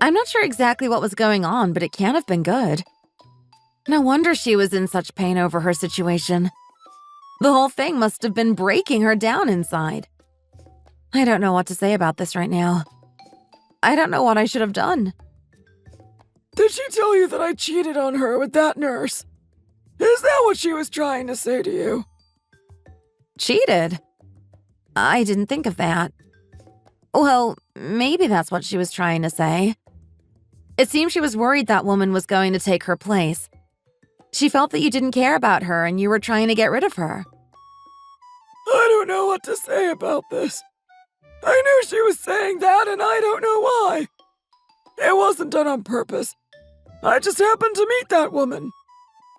I'm not sure exactly what was going on, but it can't have been good. No wonder she was in such pain over her situation. The whole thing must have been breaking her down inside. I don't know what to say about this right now. I don't know what I should have done.
Did she tell you that I cheated on her with that nurse? Is that what she was trying to say to you?
Cheated? I didn't think of that. Well, maybe that's what she was trying to say. It seemed she was worried that woman was going to take her place. She felt that you didn't care about her and you were trying to get rid of her.
I don't know what to say about this. I knew she was saying that and I don't know why. It wasn't done on purpose. I just happened to meet that woman.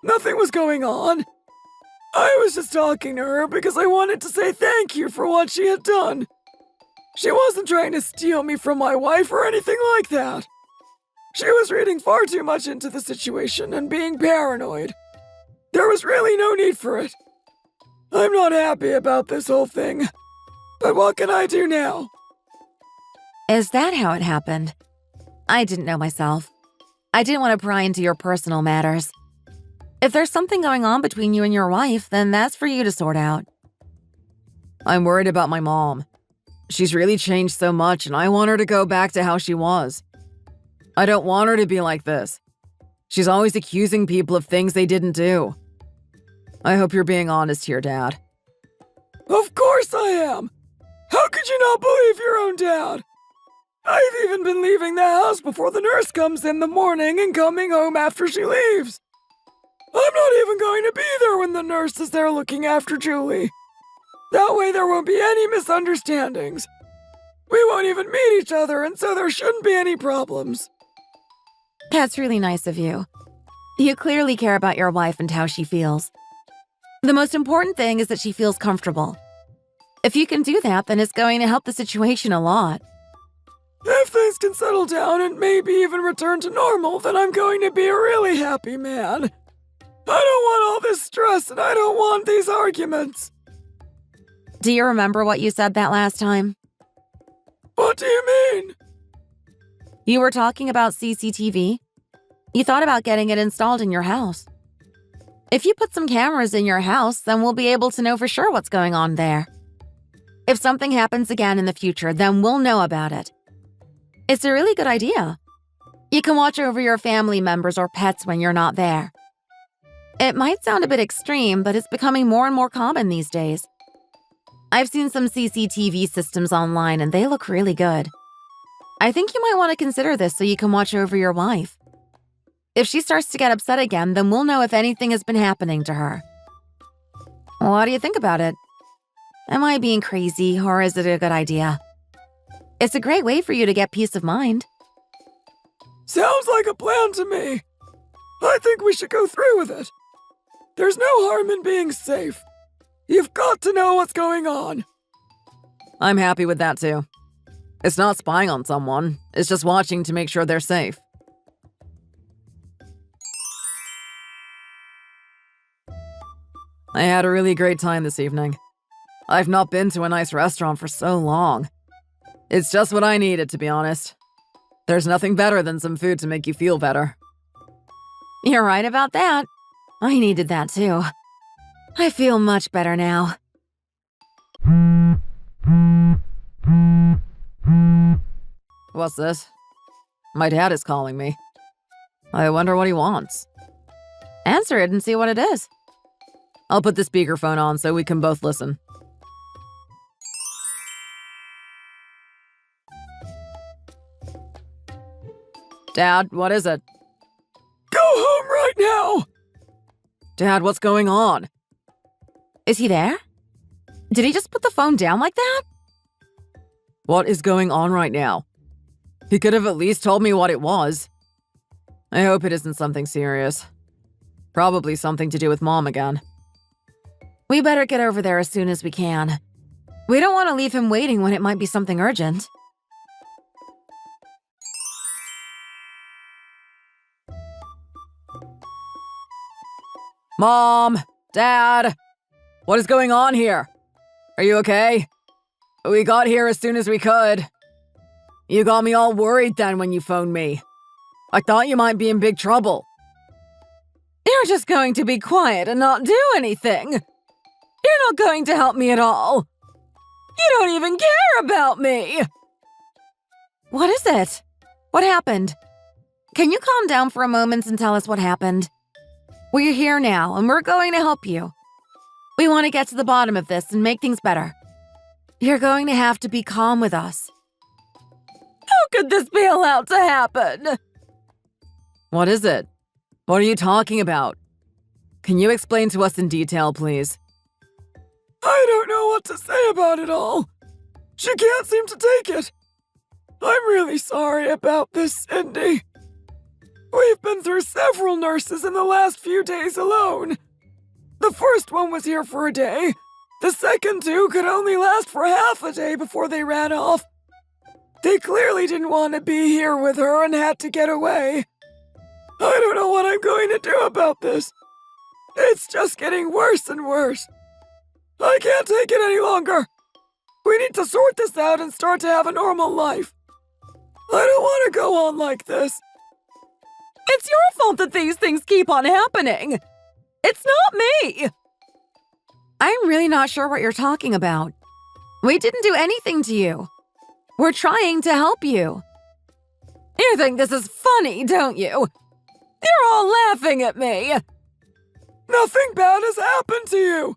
Nothing was going on. I was just talking to her because I wanted to say thank you for what she had done. She wasn't trying to steal me from my wife or anything like that. She was reading far too much into the situation and being paranoid. There was really no need for it. I'm not happy about this whole thing. But what can I do now?
Is that how it happened? I didn't know myself. I didn't want to pry into your personal matters. If there's something going on between you and your wife, then that's for you to sort out. I'm worried about my mom. She's really changed so much and I want her to go back to how she was. I don't want her to be like this. She's always accusing people of things they didn't do. I hope you're being honest here, Dad.
Of course I am. How could you not believe your own dad? I've even been leaving the house before the nurse comes in the morning and coming home after she leaves. I'm not even going to be there when the nurse is there looking after Julie. That way there won't be any misunderstandings. We won't even meet each other, and so there shouldn't be any problems.
That's really nice of you. You clearly care about your wife and how she feels. The most important thing is that she feels comfortable. If you can do that, then it's going to help the situation a lot.
If things can settle down and maybe even return to normal, then I'm going to be a really happy man. I don't want all this stress and I don't want these arguments.
Do you remember what you said that last time?
What do you mean?
You were talking about CCTV. You thought about getting it installed in your house. If you put some cameras in your house, then we'll be able to know for sure what's going on there. If something happens again in the future, then we'll know about it. It's a really good idea. You can watch over your family members or pets when you're not there. It might sound a bit extreme, but it's becoming more and more common these days. I've seen some CCTV systems online and they look really good. I think you might want to consider this so you can watch over your wife. If she starts to get upset again, then we'll know if anything has been happening to her. What do you think about it? Am I being crazy or is it a good idea? It's a great way for you to get peace of mind.
Sounds like a plan to me. I think we should go through with it. There's no harm in being safe. You've got to know what's going on.
I'm happy with that too. It's not spying on someone, it's just watching to make sure they're safe. I had a really great time this evening. I've not been to a nice restaurant for so long. It's just what I needed, to be honest. There's nothing better than some food to make you feel better. You're right about that. I needed that too. I feel much better now. What's this? My dad is calling me. I wonder what he wants. Answer it and see what it is. I'll put the speakerphone on so we can both listen. Dad, what is it?
Go home right now!
Dad, what's going on? Is he there? Did he just put the phone down like that? What is going on right now? He could have at least told me what it was. I hope it isn't something serious. Probably something to do with Mom again. We better get over there as soon as we can. We don't want to leave him waiting when it might be something urgent. Mom! Dad! What is going on here? Are you okay? We got here as soon as we could. You got me all worried then when you phoned me. I thought you might be in big trouble. You're just going to be quiet and not do anything. You're not going to help me at all. You don't even care about me. What is it? What happened? Can you calm down for a moment and tell us what happened? We're here now, and we're going to help you. We want to get to the bottom of this and make things better. You're going to have to be calm with us. How could this be allowed to happen? What is it? What are you talking about? Can you explain to us in detail, please?
I don't know what to say about it all. She can't seem to take it. I'm really sorry about this, Cindy. We've been through several nurses in the last few days alone. The first one was here for a day. The second two could only last for half a day before they ran off. They clearly didn't want to be here with her and had to get away. I don't know what I'm going to do about this. It's just getting worse and worse. I can't take it any longer. We need to sort this out and start to have a normal life. I don't want to go on like this. It's your fault that these things keep on happening. It's not me.
I'm really not sure what you're talking about. We didn't do anything to you. We're trying to help you. You think this is funny, don't you? You're all laughing at me.
Nothing bad has happened to you.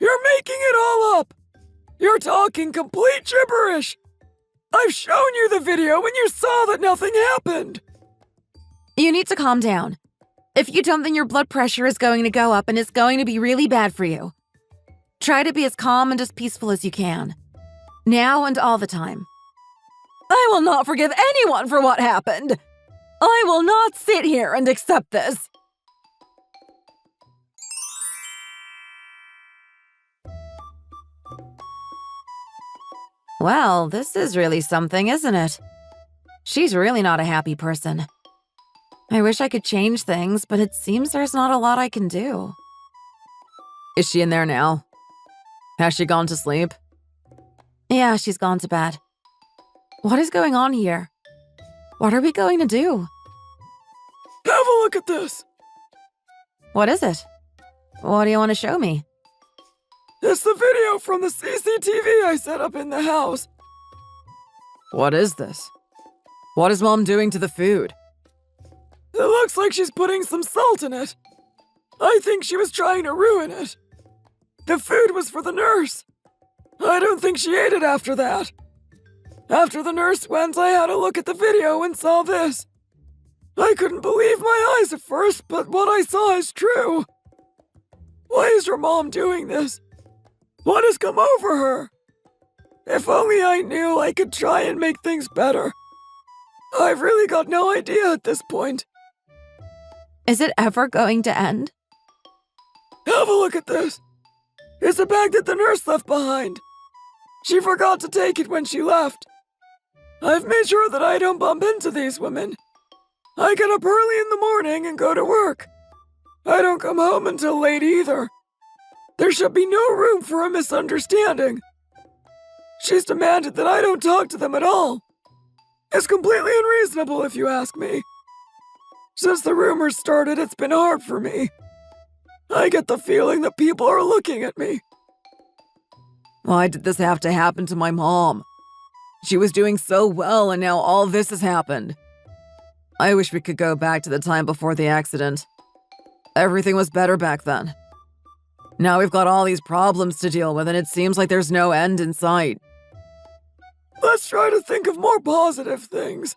You're making it all up. You're talking complete gibberish. I've shown you the video and you saw that nothing happened.
You need to calm down. If you don't, then your blood pressure is going to go up and it's going to be really bad for you. Try to be as calm and as peaceful as you can. Now and all the time. I will not forgive anyone for what happened. I will not sit here and accept this. Well, this is really something, isn't it? She's really not a happy person. I wish I could change things, but it seems there's not a lot I can do. Is she in there now? Has she gone to sleep? Yeah, she's gone to bed. What is going on here? What are we going to do?
Have a look at this.
What is it? What do you want to show me?
It's the video from the CCTV I set up in the house.
What is this? What is Mom doing to the food?
It looks like she's putting some salt in it. I think she was trying to ruin it. The food was for the nurse. I don't think she ate it after that. After the nurse went, I had a look at the video and saw this. I couldn't believe my eyes at first, but what I saw is true. Why is your mom doing this? What has come over her? If only I knew, I could try and make things better. I've really got no idea at this point.
Is it ever going to end?
Have a look at this. It's a bag that the nurse left behind. She forgot to take it when she left. I've made sure that I don't bump into these women. I get up early in the morning and go to work. I don't come home until late either. There should be no room for a misunderstanding. She's demanded that I don't talk to them at all. It's completely unreasonable if you ask me. Since the rumors started, it's been hard for me. I get the feeling that people are looking at me.
Why did this have to happen to my mom? She was doing so well and now all this has happened. I wish we could go back to the time before the accident. Everything was better back then. Now we've got all these problems to deal with and it seems like there's no end in sight.
Let's try to think of more positive things.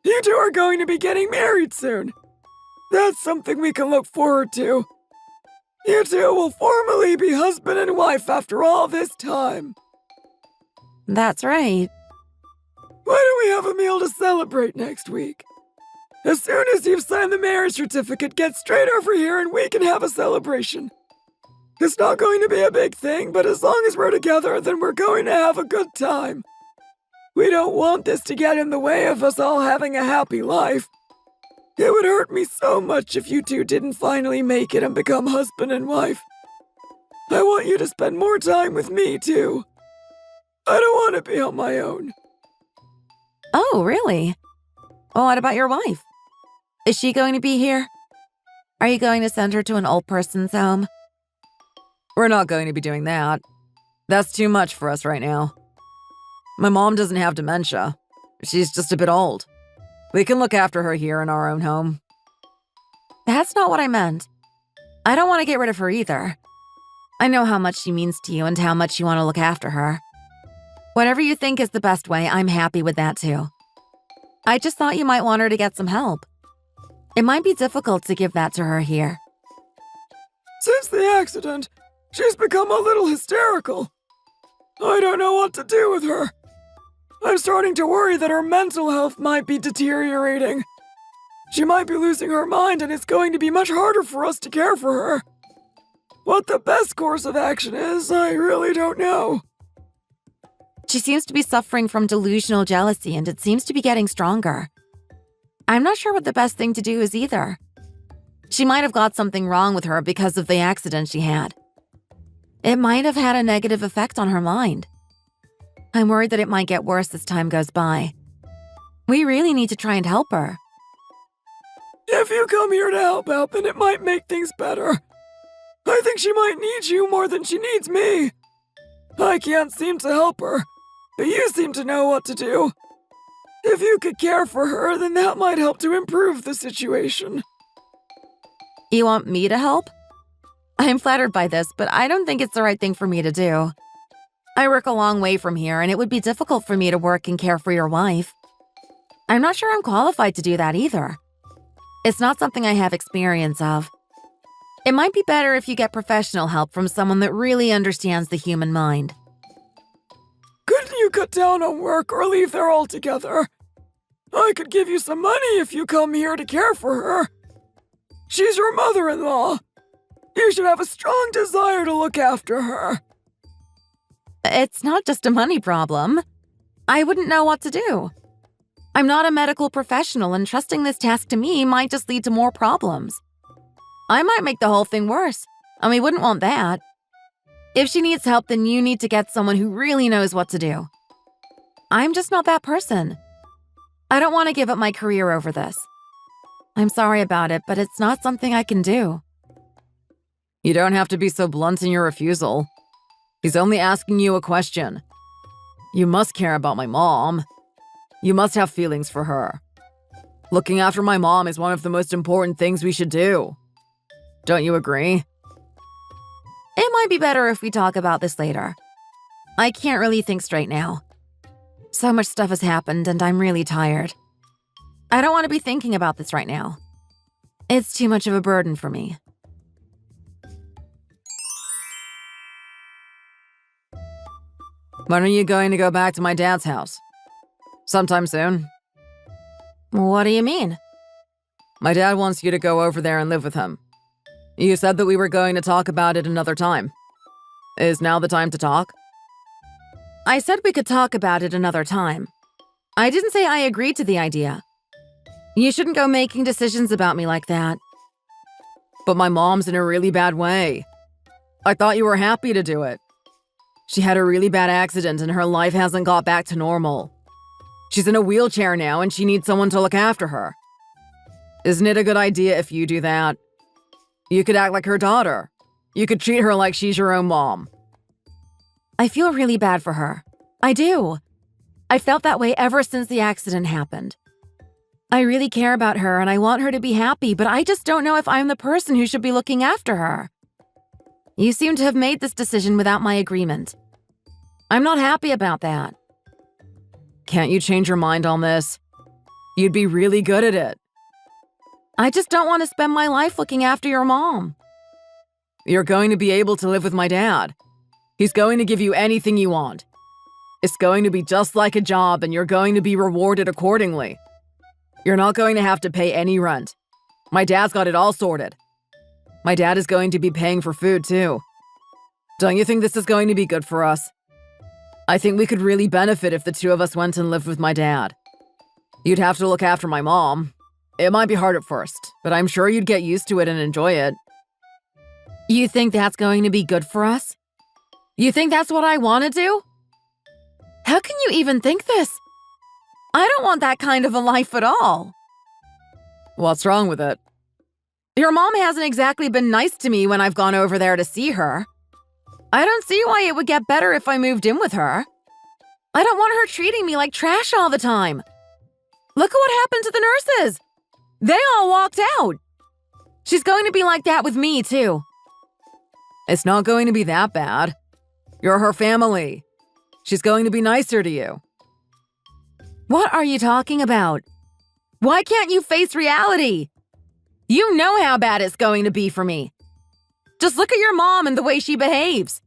You two are going to be getting married soon. That's something we can look forward to. You two will formally be husband and wife after all this time.
That's right.
Why don't we have a meal to celebrate next week? As soon as you've signed the marriage certificate, get straight over here and we can have a celebration. It's not going to be a big thing, but as long as we're together, then we're going to have a good time. We don't want this to get in the way of us all having a happy life. It would hurt me so much if you two didn't finally make it and become husband and wife. I want you to spend more time with me, too. I don't want to be on my own.
Oh, really? Well, what about your wife? Is she going to be here? Are you going to send her to an old person's home?
We're not going to be doing that. That's too much for us right now. My mom doesn't have dementia. She's just a bit old. We can look after her here in our own home.
That's not what I meant. I don't want to get rid of her either. I know how much she means to you and how much you want to look after her. Whatever you think is the best way, I'm happy with that too. I just thought you might want her to get some help. It might be difficult to give that to her here.
Since the accident, she's become a little hysterical. I don't know what to do with her. I'm starting to worry that her mental health might be deteriorating. She might be losing her mind and it's going to be much harder for us to care for her. What the best course of action is, I really don't know.
She seems to be suffering from delusional jealousy and it seems to be getting stronger. I'm not sure what the best thing to do is either. She might have got something wrong with her because of the accident she had. It might have had a negative effect on her mind. I'm worried that it might get worse as time goes by. We really need to try and help her.
If you come here to help out, then it might make things better. I think she might need you more than she needs me. I can't seem to help her, but you seem to know what to do. If you could care for her, then that might help to improve the situation.
You want me to help? I'm flattered by this, but I don't think it's the right thing for me to do. I work a long way from here, and it would be difficult for me to work and care for your wife. I'm not sure I'm qualified to do that either. It's not something I have experience of. It might be better if you get professional help from someone that really understands the human mind.
Couldn't you cut down on work or leave there altogether? I could give you some money if you come here to care for her. She's your mother-in-law. You should have a strong desire to look after her.
It's not just a money problem. I wouldn't know what to do. I'm not a medical professional, and trusting this task to me might just lead to more problems. I might make the whole thing worse, and we wouldn't want that. If she needs help, then you need to get someone who really knows what to do. I'm just not that person. I don't want to give up my career over this. I'm sorry about it, but it's not something I can do.
You don't have to be so blunt in your refusal. He's only asking you a question. You must care about my mom. You must have feelings for her. Looking after my mom is one of the most important things we should do. Don't you agree?
It might be better if we talk about this later. I can't really think straight now. So much stuff has happened and I'm really tired. I don't want to be thinking about this right now. It's too much of a burden for me.
When are you going to go back to my dad's house? Sometime soon.
What do you mean?
My dad wants you to go over there and live with him. You said that we were going to talk about it another time. Is now the time to talk?
I said we could talk about it another time. I didn't say I agreed to the idea. You shouldn't go making decisions about me like that.
But my mom's in a really bad way. I thought you were happy to do it. She had a really bad accident and her life hasn't got back to normal. She's in a wheelchair now and she needs someone to look after her. Isn't it a good idea if you do that? You could act like her daughter. You could treat her like she's your own mom.
I feel really bad for her. I do. I felt that way ever since the accident happened. I really care about her and I want her to be happy, but I just don't know if I'm the person who should be looking after her. You seem to have made this decision without my agreement. I'm not happy about that.
Can't you change your mind on this? You'd be really good at it.
I just don't want to spend my life looking after your mom.
You're going to be able to live with my dad. He's going to give you anything you want. It's going to be just like a job and you're going to be rewarded accordingly. You're not going to have to pay any rent. My dad's got it all sorted. My dad is going to be paying for food too. Don't you think this is going to be good for us? I think we could really benefit if the two of us went and lived with my dad. You'd have to look after my mom. It might be hard at first, but I'm sure you'd get used to it and enjoy it. You think that's going to be good for us? You think that's what I want to do? How can you even think this? I don't want that kind of a life at all. What's wrong with it? Your mom hasn't exactly been nice to me when I've gone over there to see her. I don't see why it would get better if I moved in with her. I don't want her treating me like trash all the time. Look at what happened to the nurses. They all walked out. She's going to be like that with me, too. It's not going to be that bad. You're her family. She's going to be nicer to you. What are you talking about? Why can't you face reality? You know how bad it's going to be for me. Just look at your mom and the way she behaves.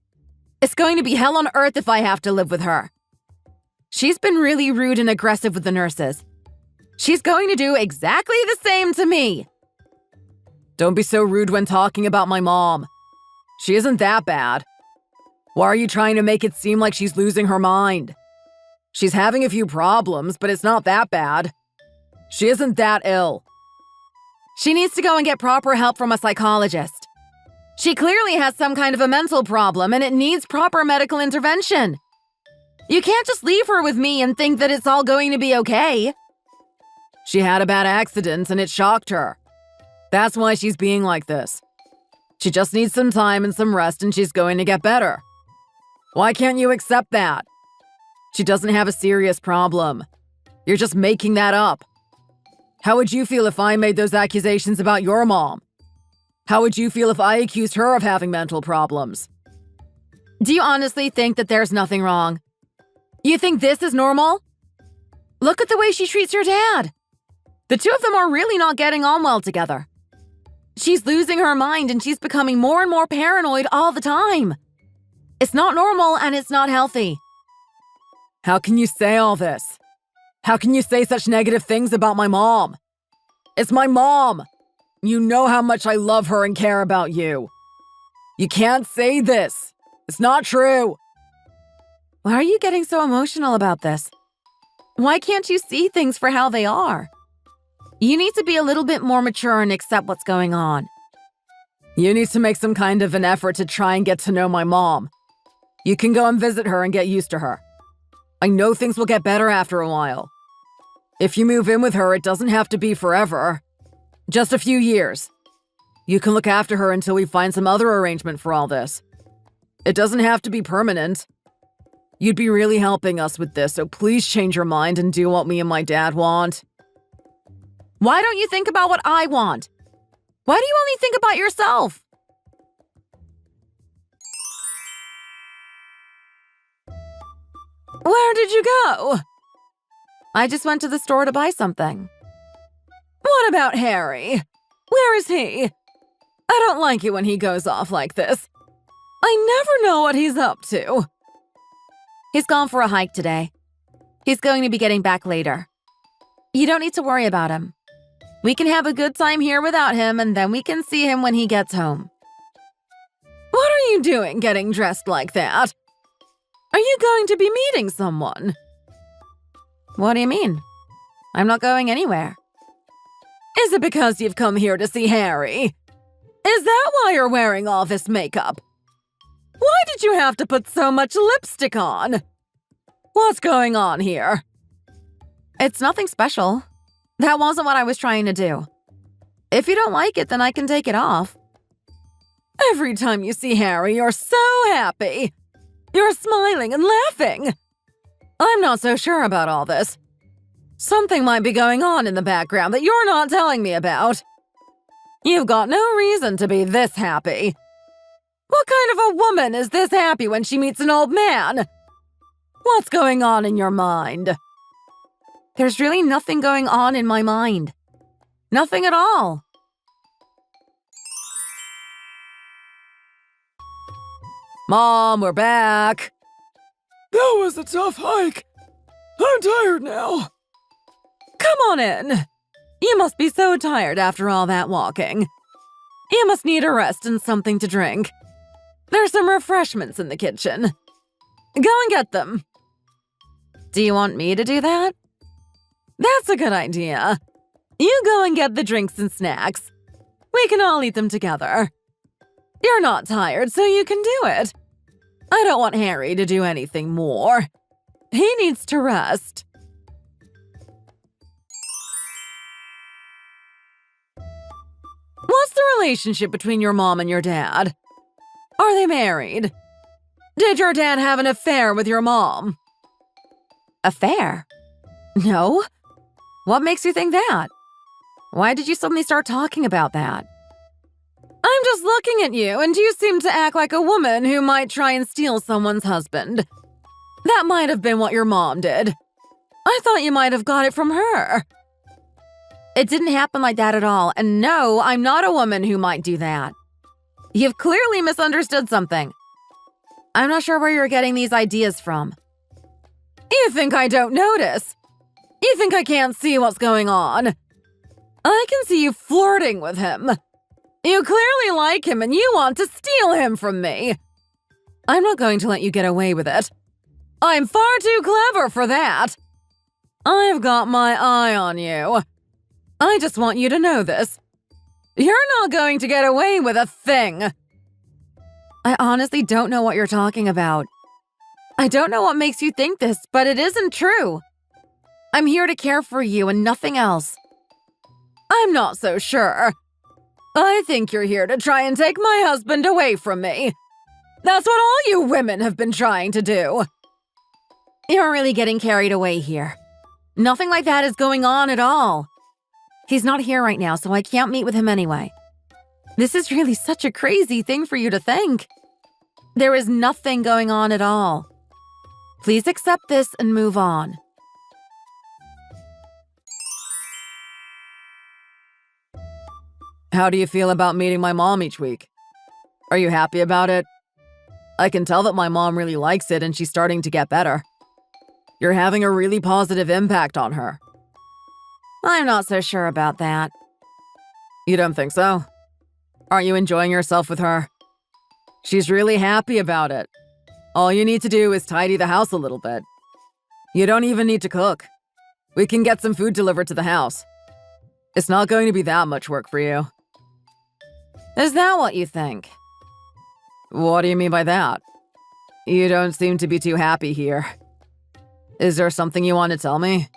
It's going to be hell on earth if I have to live with her. She's been really rude and aggressive with the nurses. She's going to do exactly the same to me. Don't be so rude when talking about my mom. She isn't that bad. Why are you trying to make it seem like she's losing her mind? She's having a few problems, but it's not that bad. She isn't that ill. She needs to go and get proper help from a psychologist. She clearly has some kind of a mental problem and it needs proper medical intervention. You can't just leave her with me and think that it's all going to be okay. She had a bad accident and it shocked her. That's why she's being like this. She just needs some time and some rest and she's going to get better. Why can't you accept that? She doesn't have a serious problem. You're just making that up. How would you feel if I made those accusations about your mom? How would you feel if I accused her of having mental problems? Do you honestly think that there's nothing wrong? You think this is normal? Look at the way she treats your dad. The two of them are really not getting on well together. She's losing her mind and she's becoming more and more paranoid all the time. It's not normal and it's not healthy. How can you say all this? How can you say such negative things about my mom? It's my mom. You know how much I love her and care about you. You can't say this. It's not true. Why are you getting so emotional about this? Why can't you see things for how they are? You need to be a little bit more mature and accept what's going on. You need to make some kind of an effort to try and get to know my mom. You can go and visit her and get used to her. I know things will get better after a while. If you move in with her, it doesn't have to be forever. Just a few years. You can look after her until we find some other arrangement for all this. It doesn't have to be permanent. You'd be really helping us with this, so please change your mind and do what me and my dad want. Why don't you think about what I want? Why do you only think about yourself? Where did you go? I just went to the store to buy something. What about Harry? Where is he? I don't like it when he goes off like this. I never know what he's up to. He's gone for a hike today. He's going to be getting back later. You don't need to worry about him. We can have a good time here without him, and then we can see him when he gets home. What are you doing getting dressed like that? Are you going to be meeting someone? What do you mean? I'm not going anywhere. Is it because you've come here to see Harry? Is that why you're wearing all this makeup? Why did you have to put so much lipstick on? What's going on here? It's nothing special. That wasn't what I was trying to do. If you don't like it, then I can take it off. Every time you see Harry, you're so happy. You're smiling and laughing. I'm not so sure about all this. Something might be going on in the background that you're not telling me about. You've got no reason to be this happy. What kind of a woman is this happy when she meets an old man? What's going on in your mind? There's really nothing going on in my mind. Nothing at all. Mom, we're back.
That was a tough hike. I'm tired now.
Come on in. You must be so tired after all that walking. You must need a rest and something to drink. There's some refreshments in the kitchen. Go and get them. Do you want me to do that? That's a good idea. You go and get the drinks and snacks. We can all eat them together. You're not tired, so you can do it. I don't want Harry to do anything more. He needs to rest. What's the relationship between your mom and your dad? Are they married? Did your dad have an affair with your mom? Affair? No. What makes you think that? Why did you suddenly start talking about that? I'm just looking at you, and you seem to act like a woman who might try and steal someone's husband. That might have been what your mom did. I thought you might have got it from her. It didn't happen like that at all, and no, I'm not a woman who might do that. You've clearly misunderstood something. I'm not sure where you're getting these ideas from. You think I don't notice? You think I can't see what's going on? I can see you flirting with him. You clearly like him and you want to steal him from me. I'm not going to let you get away with it. I'm far too clever for that. I've got my eye on you. I just want you to know this. You're not going to get away with a thing. I honestly don't know what you're talking about. I don't know what makes you think this, but it isn't true. I'm here to care for you and nothing else. I'm not so sure. I think you're here to try and take my husband away from me. That's what all you women have been trying to do. You're really getting carried away here. Nothing like that is going on at all. He's not here right now, so I can't meet with him anyway. This is really such a crazy thing for you to think. There is nothing going on at all. Please accept this and move on. How do you feel about meeting my mom each week? Are you happy about it? I can tell that my mom really likes it and she's starting to get better. You're having a really positive impact on her. I'm not so sure about that. You don't think so? Aren't you enjoying yourself with her? She's really happy about it. All you need to do is tidy the house a little bit. You don't even need to cook. We can get some food delivered to the house. It's not going to be that much work for you. Is that what you think? What do you mean by that? You don't seem to be too happy here. Is there something you want to tell me?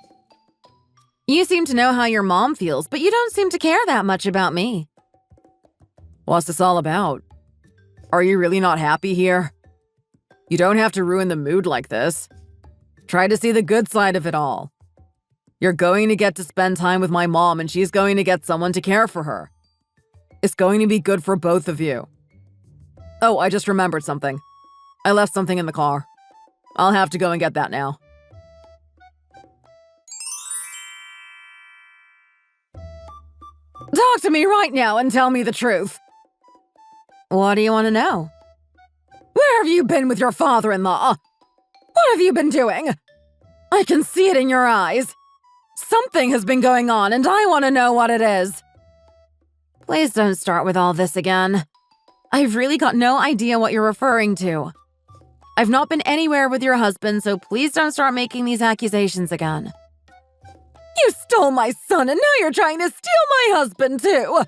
You seem to know how your mom feels, but you don't seem to care that much about me. What's this all about? Are you really not happy here? You don't have to ruin the mood like this. Try to see the good side of it all. You're going to get to spend time with my mom and she's going to get someone to care for her. It's going to be good for both of you. Oh, I just remembered something. I left something in the car. I'll have to go and get that now. Talk to me right now and tell me the truth. What do you want to know? Where have you been with your father-in-law? What have you been doing? I can see it in your eyes. Something has been going on and I want to know what it is. Please don't start with all this again. I've really got no idea what you're referring to. I've not been anywhere with your husband, so please don't start making these accusations again. You stole my son and now you're trying to steal my husband too.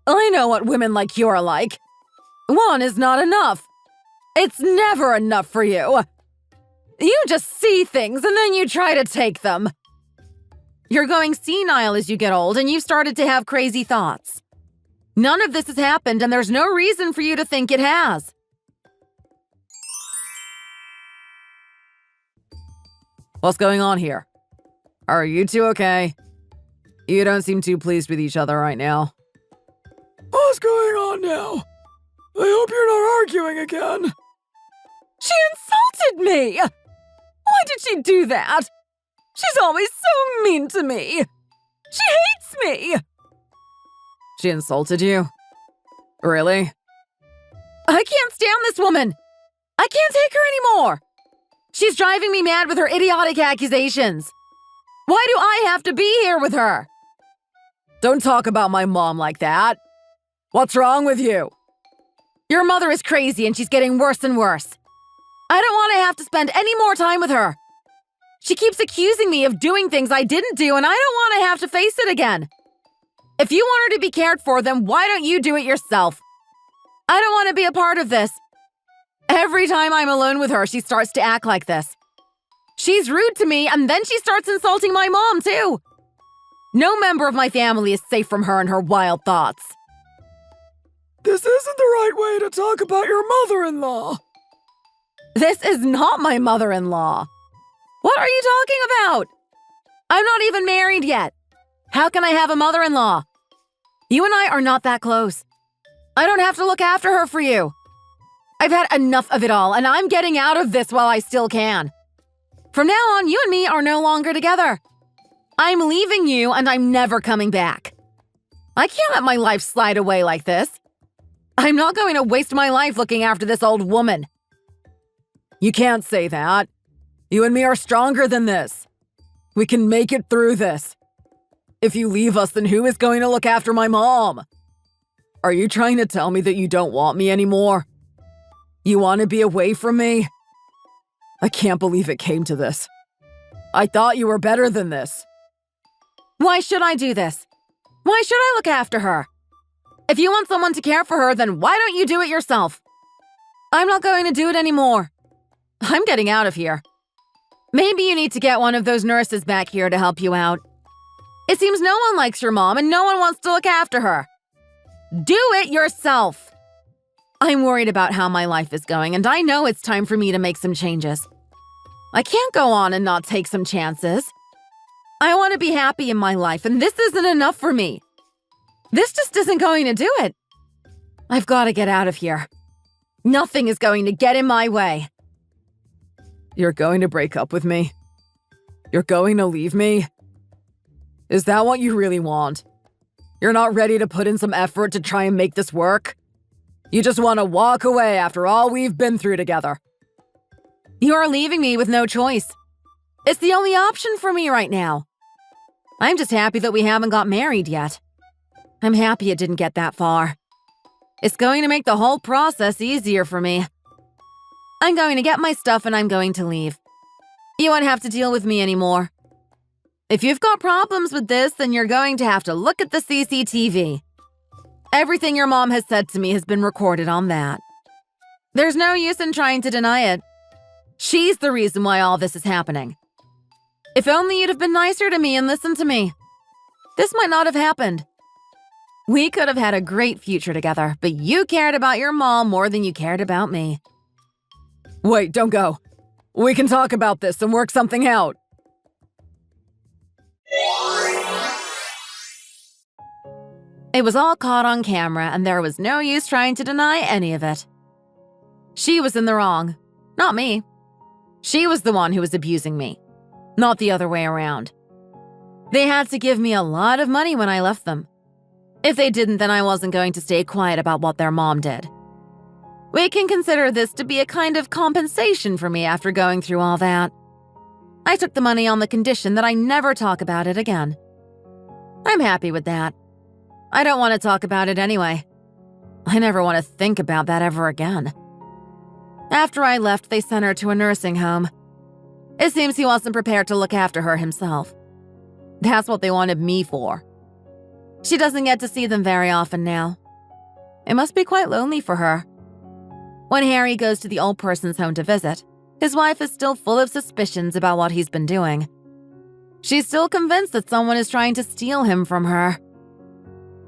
I know what women like you are like. One is not enough. It's never enough for you. You just see things and then you try to take them. You're going senile as you get old and you've started to have crazy thoughts. None of this has happened and there's no reason for you to think it has. What's going on here? Are you two okay? You don't seem too pleased with each other right now.
What's going on now? I hope you're not arguing again.
She insulted me! Why did she do that? She's always so mean to me. She hates me. She insulted you? Really? I can't stand this woman. I can't take her anymore. She's driving me mad with her idiotic accusations. Why do I have to be here with her? Don't talk about my mom like that. What's wrong with you? Your mother is crazy and she's getting worse and worse. I don't want to have to spend any more time with her. She keeps accusing me of doing things I didn't do and I don't want to have to face it again. If you want her to be cared for, then why don't you do it yourself? I don't want to be a part of this. Every time I'm alone with her, she starts to act like this. She's rude to me, and then she starts insulting my mom, too. No member of my family is safe from her and her wild thoughts.
This isn't the right way to talk about your mother-in-law.
This is not my mother-in-law. What are you talking about? I'm not even married yet. How can I have a mother-in-law? You and I are not that close. I don't have to look after her for you. I've had enough of it all, and I'm getting out of this while I still can. From now on, you and me are no longer together. I'm leaving you, and I'm never coming back. I can't let my life slide away like this. I'm not going to waste my life looking after this old woman. You can't say that. You and me are stronger than this. We can make it through this. If you leave us, then who is going to look after my mom? Are you trying to tell me that you don't want me anymore? You want to be away from me? I can't believe it came to this. I thought you were better than this. Why should I do this? Why should I look after her? If you want someone to care for her, then why don't you do it yourself? I'm not going to do it anymore. I'm getting out of here. Maybe you need to get one of those nurses back here to help you out. It seems no one likes your mom and no one wants to look after her. Do it yourself. I'm worried about how my life is going, and I know it's time for me to make some changes. I can't go on and not take some chances. I want to be happy in my life, and this isn't enough for me. This just isn't going to do it. I've got to get out of here. Nothing is going to get in my way. You're going to break up with me? You're going to leave me? Is that what you really want? You're not ready to put in some effort to try and make this work? You just want to walk away after all we've been through together. You're leaving me with no choice. It's the only option for me right now. I'm just happy that we haven't got married yet. I'm happy it didn't get that far. It's going to make the whole process easier for me. I'm going to get my stuff and I'm going to leave. You won't have to deal with me anymore. If you've got problems with this, then you're going to have to look at the CCTV. Everything your mom has said to me has been recorded on that. There's no use in trying to deny it. She's the reason why all this is happening. If only you'd have been nicer to me and listened to me. This might not have happened. We could have had a great future together, but you cared about your mom more than you cared about me. Wait, don't go. We can talk about this and work something out. It was all caught on camera, and there was no use trying to deny any of it. She was in the wrong, not me. She was the one who was abusing me, not the other way around. They had to give me a lot of money when I left them. If they didn't, then I wasn't going to stay quiet about what their mom did. We can consider this to be a kind of compensation for me after going through all that. I took the money on the condition that I never talk about it again. I'm happy with that. I don't want to talk about it anyway. I never want to think about that ever again. After I left, they sent her to a nursing home. It seems he wasn't prepared to look after her himself. That's what they wanted me for. She doesn't get to see them very often now. It must be quite lonely for her. When Harry goes to the old person's home to visit, his wife is still full of suspicions about what he's been doing. She's still convinced that someone is trying to steal him from her.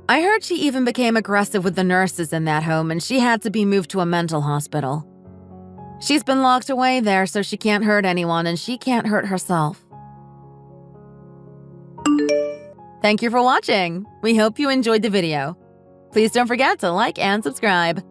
I heard she even became aggressive with the nurses in that home and she had to be moved to a mental hospital. She's been locked away there so she can't hurt anyone and she can't hurt herself. Thank you for watching. We hope you enjoyed the video. Please don't forget to like and subscribe.